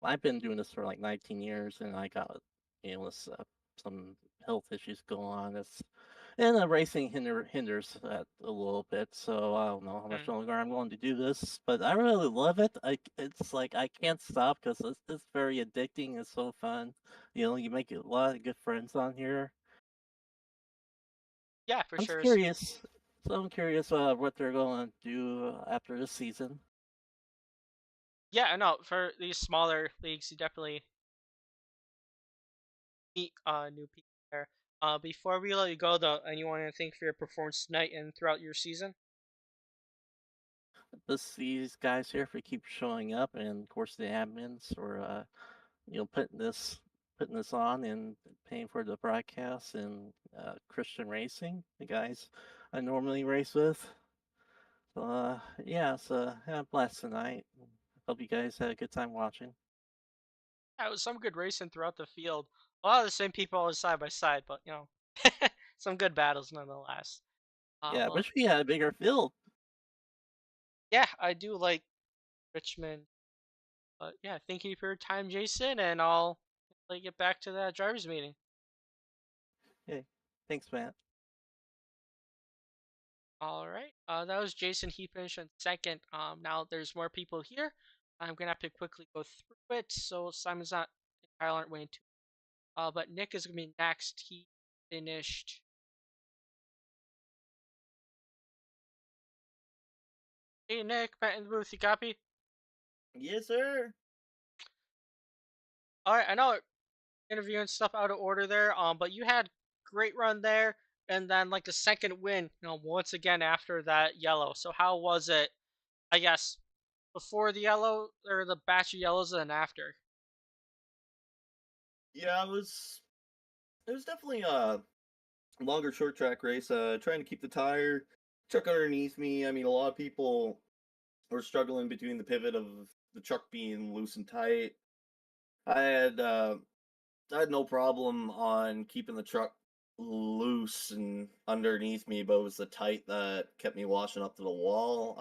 Speaker 3: I've been doing this for like 19 years, and I got some health issues going on. And racing hinders that a little bit. So I don't know how much
Speaker 2: Hmm.
Speaker 3: longer I'm going to do this, but I really love it. It's like I can't stop because it's very addicting. It's so fun. You make a lot of good friends on here.
Speaker 2: Yeah, for
Speaker 3: I'm just
Speaker 2: sure.
Speaker 3: curious. So I'm curious what they're going to do after this season.
Speaker 2: Yeah, I know. For these smaller leagues, you definitely meet new people there. Before we let you go, though, anyone to thank for your performance tonight and throughout your season?
Speaker 3: These guys here for keep showing up, and of course the admins for putting this on and paying for the broadcast, and Christian Racing, the guys I normally race with. So yeah, so had a blast tonight. Hope you guys had a good time watching.
Speaker 2: Yeah, it was some good racing throughout the field. A lot of the same people was side by side, but some good battles nonetheless.
Speaker 3: Yeah, I
Speaker 2: Well,
Speaker 3: wish we had a bigger field.
Speaker 2: yeah, I do like Richmond. But yeah, thank you for your time, Jason, and I'll let you get back to that drivers meeting.
Speaker 3: Hey, thanks, Matt.
Speaker 2: All right. That was Jason. He finished in second. Now there's more people here. I'm gonna have to quickly go through it. So Simon's not, and Kyle aren't waiting too. But Nick is gonna be next. He finished. Hey Nick, Matt in the booth. You copy?
Speaker 1: Yes, sir.
Speaker 2: All right. I know interviewing stuff out of order there. But you had great run there, and then like the second win. Once again after that yellow. So how was it? I guess before the yellow or the batch of yellows and then after.
Speaker 1: Yeah, it was definitely a longer short track race. Trying to keep the tire truck underneath me. I mean, a lot of people were struggling between the pivot of the truck being loose and tight. I had uh, I had no problem on keeping the truck loose and underneath me, but it was the tight that kept me washing up to the wall.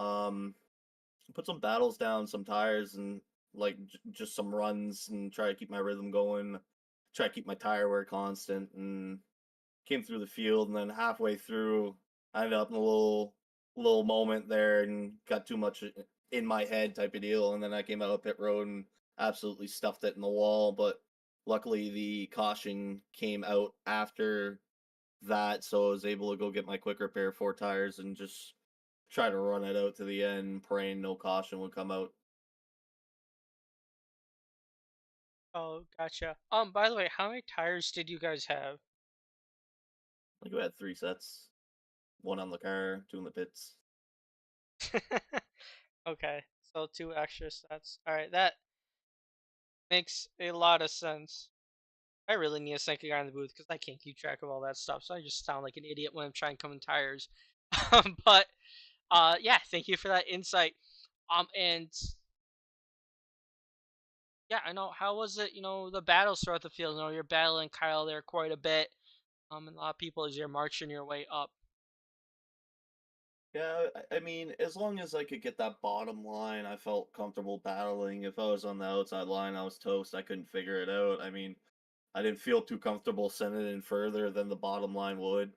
Speaker 1: Put some battles down, some tires, and like just some runs, and try to keep my rhythm going. Try to keep my tire wear constant, and came through the field. And then halfway through, I ended up in a little moment there and got too much in my head type of deal. And then I came out of pit road and absolutely stuffed it in the wall. But luckily, the caution came out after that, so I was able to go get my quick repair 4 tires and just try to run it out to the end, praying no caution would come out.
Speaker 2: Oh, gotcha. By the way, how many tires did you guys have?
Speaker 1: Like we had 3 sets, one on the car, two in the pits.
Speaker 2: Okay, so two extra sets. All right, that makes a lot of sense. I really need a second guy in the booth because I can't keep track of all that stuff. So I just sound like an idiot when I'm trying to come in tires. But yeah, thank you for that insight. And yeah, I know. How was it? The battles throughout the field. You're battling Kyle there quite a bit. And a lot of people as you're marching your way up.
Speaker 1: Yeah, I mean, as long as I could get that bottom line, I felt comfortable battling. If I was on the outside line, I was toast. I couldn't figure it out. I mean, I didn't feel too comfortable sending it in further than the bottom line would.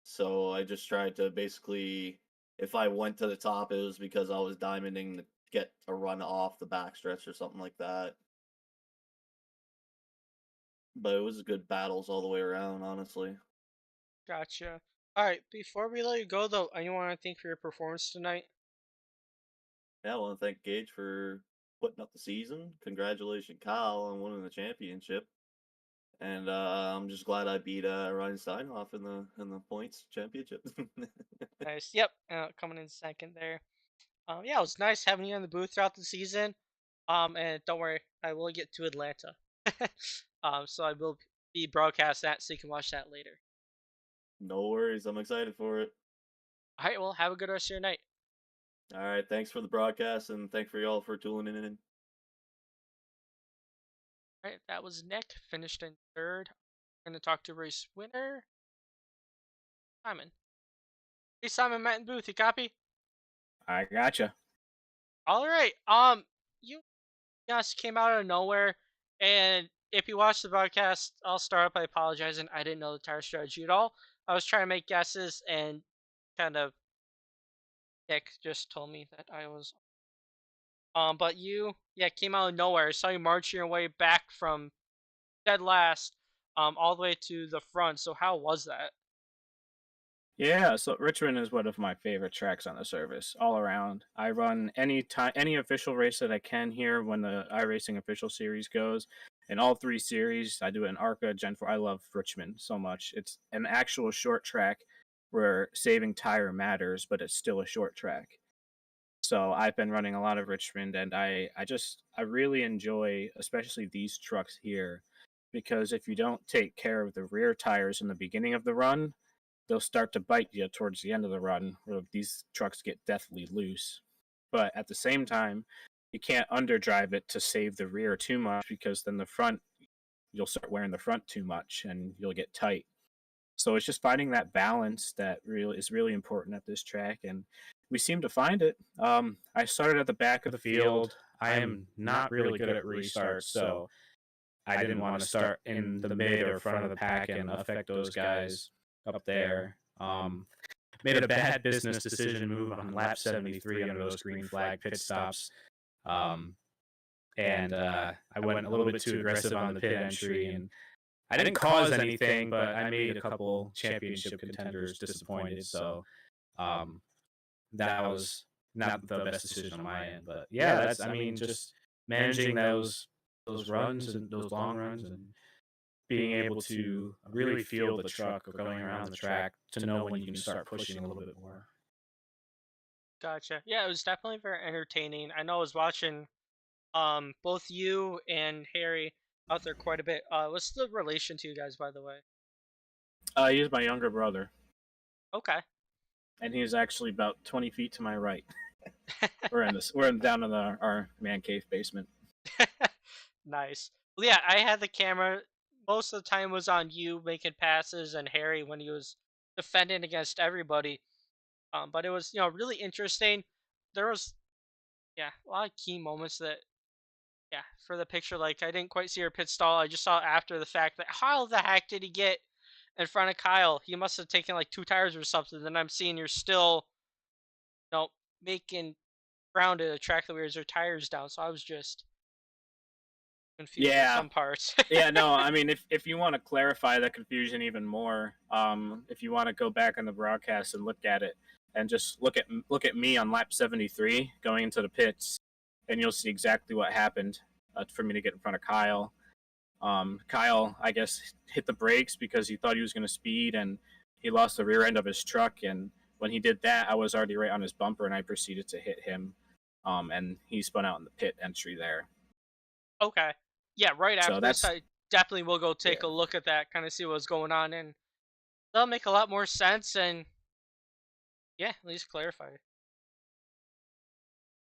Speaker 1: So I just tried to basically, if I went to the top, it was because I was diamonding to get a run off the backstretch or something like that. But it was good battles all the way around, honestly.
Speaker 2: Gotcha. All right, before we let you go though, I want to thank for your performance tonight.
Speaker 1: Yeah, I want to thank Gage for putting up the season. Congratulations, Kyle, on winning the championship. And I'm just glad I beat Ryan Steinhoff in the points championship.
Speaker 2: Nice. Yep, coming in second there. Yeah, it was nice having you in the booth throughout the season. And don't worry, I will get to Atlanta. So I will be broadcast that so you can watch that later.
Speaker 1: No worries, I'm excited for it.
Speaker 2: All right, well, have a good rest of your night.
Speaker 1: All right, thanks for the broadcast and thanks for y'all for tuning in.
Speaker 2: All right, that was Nick, finished in third. I'm gonna talk to race winner Simon. Hey Simon, Matt and Booth, you copy?
Speaker 4: I gotcha.
Speaker 2: All right. You guys came out of nowhere, and if you watch the broadcast, I'll start up by apologizing. I didn't know the tire strategy at all. I was trying to make guesses, and kind of Nick just told me that I was. But you, yeah, came out of nowhere. I saw you marching your way back from dead last, all the way to the front. So how was that?
Speaker 4: Yeah, so Richmond is one of my favorite tracks on the service, all around. I run any official race that I can here when the iRacing official series goes. In all three series, I do it in ARCA, Gen 4. I love Richmond so much. It's an actual short track where saving tire matters, but it's still a short track. So I've been running a lot of Richmond, and I really enjoy, especially these trucks here, because if you don't take care of the rear tires in the beginning of the run, they'll start to bite you towards the end of the run, where these trucks get deathly loose. But at the same time, you can't underdrive it to save the rear too much, because then the front, you'll start wearing the front too much and you'll get tight. So it's just finding that balance that really is really important at this track, and we seem to find it. I started at the back of the field. I am not really good at restarts, so I didn't want to start in the mid or front of the pack and affect those guys up there. Made a bad business decision move on lap 73 under those green flag pit stops. And I went a little bit too aggressive on the pit entry, and I didn't cause anything, but I made a couple championship contenders disappointed. So that was not the best decision on my end. But yeah, that's, I mean, just managing those runs and those long runs, and being able to really feel the truck going around the track to know when you can start pushing a little bit more.
Speaker 2: Gotcha. Yeah, it was definitely very entertaining. I know I was watching both you and Harry out there quite a bit. What's the relation to you guys, by the way?
Speaker 4: He's my younger brother,
Speaker 2: Okay.
Speaker 4: and he's actually about 20 feet to my right. Down in our man cave basement.
Speaker 2: Nice. Well, yeah, I had the camera. Most of the time was on you making passes and Harry when he was defending against everybody. But it was, really interesting. There was, yeah, a lot of key moments that, yeah, for the picture, like I didn't quite see her pit stall. I just saw after the fact that how the heck did he get in front of Kyle? He must have taken like 2 tires or something. Then I'm seeing you're still, making ground at a track that wears their tires down. So I was just confused with some parts.
Speaker 4: Yeah, no, I mean, if you want to clarify the confusion even more, if you want to go back on the broadcast and look at it, and just look at me on lap 73 going into the pits, and you'll see exactly what happened for me to get in front of Kyle. Kyle, I guess, hit the brakes because he thought he was going to speed, and he lost the rear end of his truck. And when he did that, I was already right on his bumper, and I proceeded to hit him, and he spun out in the pit entry there.
Speaker 2: Okay. Yeah, right
Speaker 4: So
Speaker 2: after this, I definitely will go take a look at that, kind of see what's going on, and that'll make a lot more sense, and yeah, at least clarify it.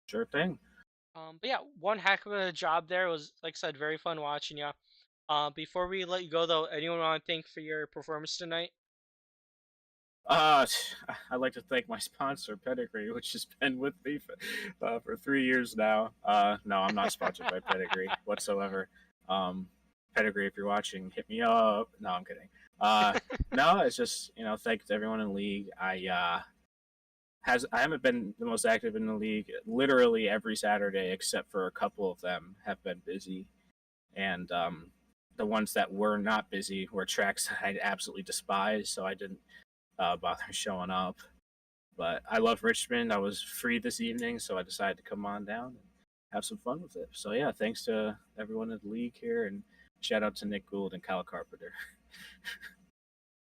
Speaker 4: Sure thing.
Speaker 2: But yeah, one heck of a job there. It was, like I said, very fun watching you. Before we let you go, though, anyone want to thank for your performance tonight?
Speaker 4: I'd like to thank my sponsor, Pedigree, which has been with me for 3 years now. No, I'm not sponsored by Pedigree whatsoever. Pedigree, if you're watching, hit me up. No, I'm kidding. No, it's just thanks to everyone in the league. I haven't been the most active in the league. Literally every Saturday, except for a couple of them, have been busy, and the ones that were not busy were tracks that I absolutely despise, so I didn't bother showing up. But I love Richmond. I was free this evening, so I decided to come on down and have some fun with it. So yeah, thanks to everyone in the league here, and shout out to Nick Gould and Kyle Carpenter.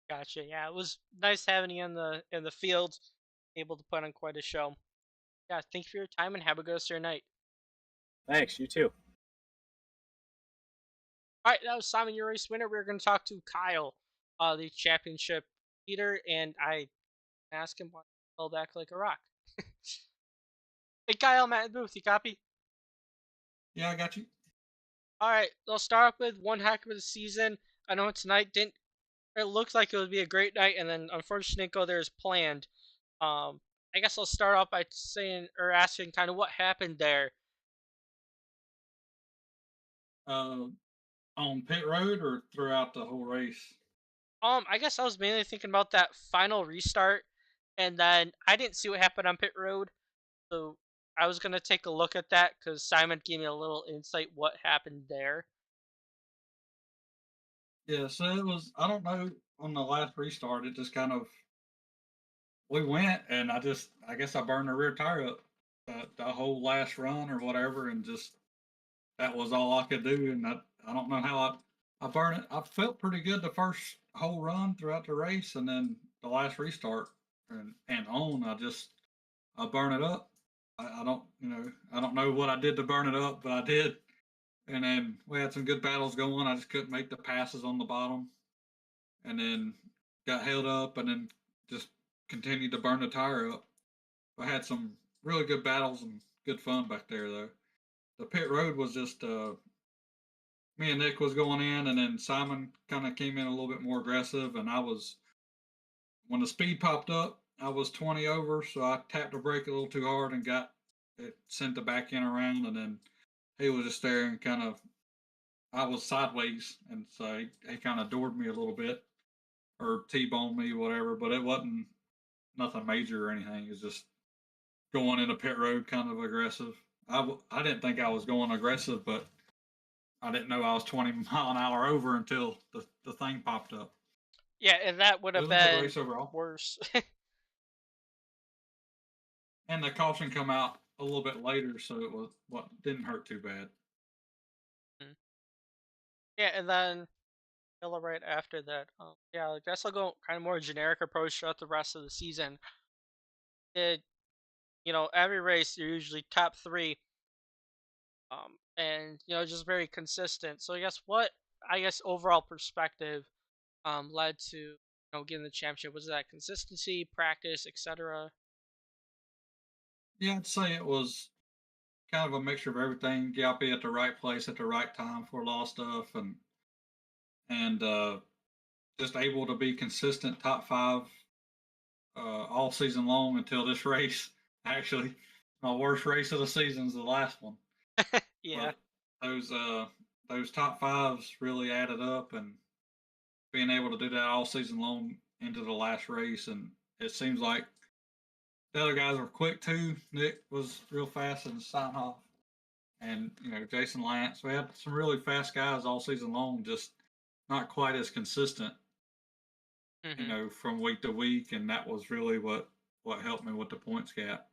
Speaker 2: Gotcha. Yeah, it was nice having you in the field, able to put on quite a show. Yeah, thank you for your time and have a good rest of your night.
Speaker 4: Thanks, you too.
Speaker 2: All right, that was Simon, your race winner. We're going to talk to Kyle, the championship leader, and I asked him why he fell back like a rock. Hey, Kyle, Matt in the booth, you copy?
Speaker 5: Yeah, I got you.
Speaker 2: All right, I'll start off with one heck of a season. I know tonight didn't. It looked like it would be a great night, and then unfortunately didn't go there as planned. I guess I'll start off by saying or asking kind of what happened there.
Speaker 5: On pit road or throughout the whole race?
Speaker 2: I guess I was mainly thinking about that final restart, and then I didn't see what happened on pit road, so I was gonna take a look at that because Simon gave me a little insight what happened there.
Speaker 5: Yeah, so it was, I don't know, on the last restart, it just kind of, we went and I guess I burned the rear tire up the whole last run or whatever, and just, that was all I could do. And I don't know how I burned it. I felt pretty good the first whole run throughout the race, and then the last restart and on, I burn it up. I don't, I don't know what I did to burn it up, but I did. And then we had some good battles going. I just couldn't make the passes on the bottom, and then got held up, and then just continued to burn the tire up. I had some really good battles and good fun back there, though. The pit road was just me and Nick was going in, and then Simon kind of came in a little bit more aggressive, and I was when the speed popped up, I was 20 over, so I tapped the brake a little too hard and got it sent the back end around, and then he was just there and kind of I was sideways, and so he kind of doored me a little bit or T-boned me, whatever. But it wasn't nothing major or anything. It was just going in a pit road, kind of aggressive. I didn't think I was going aggressive, but I didn't know I was 20 mile an hour over until the thing popped up.
Speaker 2: Yeah, and that would
Speaker 5: It
Speaker 2: have
Speaker 5: was a good
Speaker 2: been
Speaker 5: race overall,
Speaker 2: worse.
Speaker 5: and the caution come out a little bit later, so it was what didn't hurt too bad.
Speaker 2: Yeah, and then right after that. Yeah, I guess I'll go kind of more generic approach throughout the rest of the season. It, every race you're usually top three, and just very consistent. So I guess overall perspective, led to getting the championship. Was that consistency, practice, etc.?
Speaker 5: Yeah, I'd say it was kind of a mixture of everything. Got be at the right place at the right time for a lot of stuff, and just able to be consistent top five all season long until this race. Actually, my worst race of the season is the last one.
Speaker 2: Yeah.
Speaker 5: But those uh those top fives really added up, and being able to do that all season long into the last race, and it seems like the other guys were quick too. Nick was real fast in the sign off, and Jason Lance. We had some really fast guys all season long, just not quite as consistent,
Speaker 2: Hmm.
Speaker 5: from week to week, and that was really what helped me with the points gap.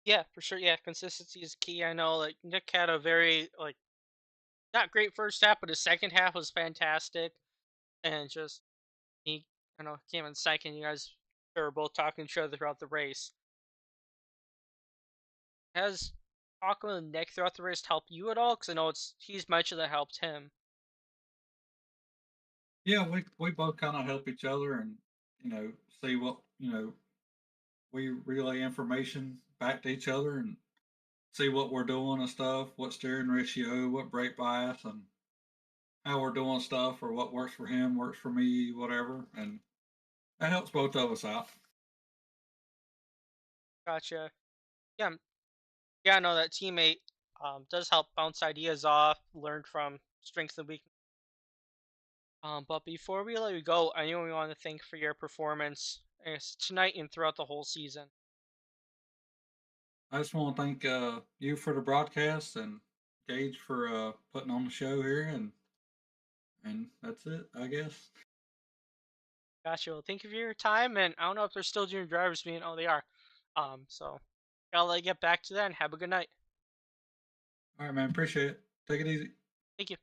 Speaker 2: Yeah, for sure. Yeah, consistency is key. I know, like Nick had a very not great first half, but his second half was fantastic, and just he, came in second. You guys were both talking to each other throughout the race. Has talking with Nick throughout the race helped you at all? Because I know he's mentioned that helped him.
Speaker 5: Yeah, we both kind of help each other, and see what we relay information back to each other and see what we're doing and stuff, what steering ratio, what brake bias, and how we're doing stuff, or what works for him, works for me, whatever, and that helps both of us out.
Speaker 2: Gotcha. Yeah, yeah. I know that teammate does help bounce ideas off, learn from strengths and weaknesses. But before we let you go, anyone we want to thank for your performance tonight and throughout the whole season?
Speaker 5: I just want to thank you for the broadcast and Gage for putting on the show here, and that's it, I guess.
Speaker 2: Gotcha. Well, thank you for your time, and I don't know if they're still doing driver's meeting. Oh, they are. So I'll let you get back to that and have a good night.
Speaker 5: All right, man. Appreciate it. Take it easy.
Speaker 2: Thank you.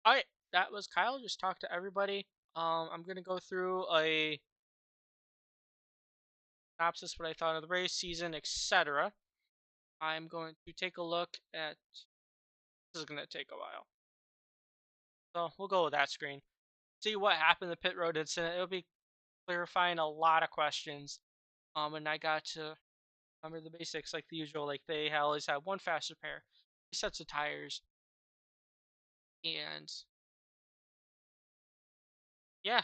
Speaker 2: All right, that was Kyle. Just talk to everybody. I'm gonna go through a synopsis, what I thought of the race, season, etc. I'm going to take a look at. This is gonna take a while, so we'll go with that screen. See what happened in the pit road incident. It'll be clarifying a lot of questions. And I got to remember the basics like the usual. Like they always have one faster pair, 3 sets of tires, and yeah.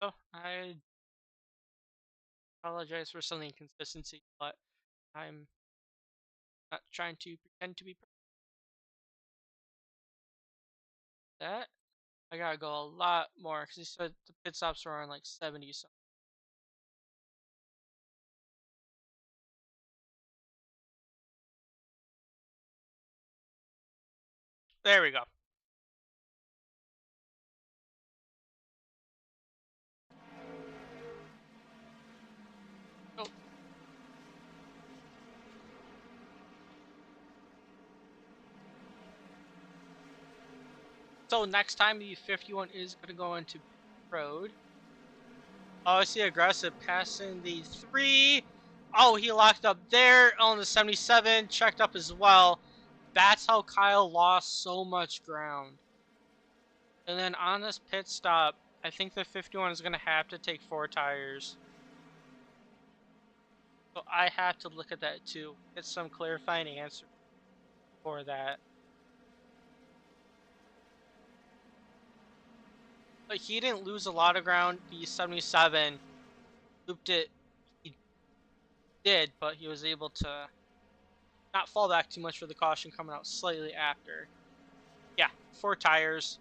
Speaker 2: So I apologize for some inconsistency, but I'm not trying to pretend to be that. I gotta go a lot more because he said the pit stops were on like 70 something. There we go. Oh. So next time the 51 is gonna go into road. Oh, I see aggressive passing the 3. Oh, he locked up there on the 77, checked up as well. That's how Kyle lost so much ground. And then on this pit stop, I think the 51 is going to have to take 4 tires. So I have to look at that too. Get some clarifying answer for that. But he didn't lose a lot of ground. The 77 looped it. He did, but he was able to not fall back too much for the caution coming out slightly after. Yeah, 4 tires.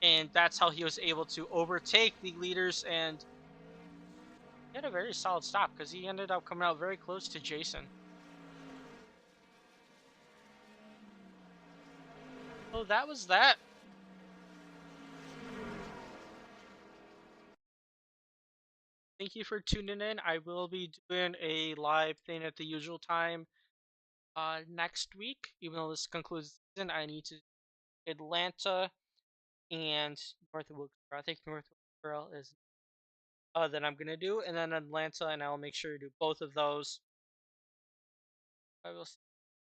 Speaker 2: And that's how he was able to overtake the leaders, and he had a very solid stop because he ended up coming out very close to Jason. So that was that. Thank you for tuning in. I will be doing a live thing at the usual time next week. Even though this concludes the season, I need to Atlanta and North Wilkesboro. I think North Wilkesboro is that I'm gonna do, and then Atlanta, and I'll make sure to do both of those. I will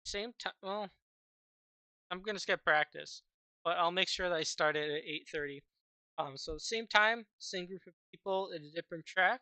Speaker 2: same time. Well, I'm gonna skip practice, but I'll make sure that I start it at 8:30. So same time, same group of people at a different track.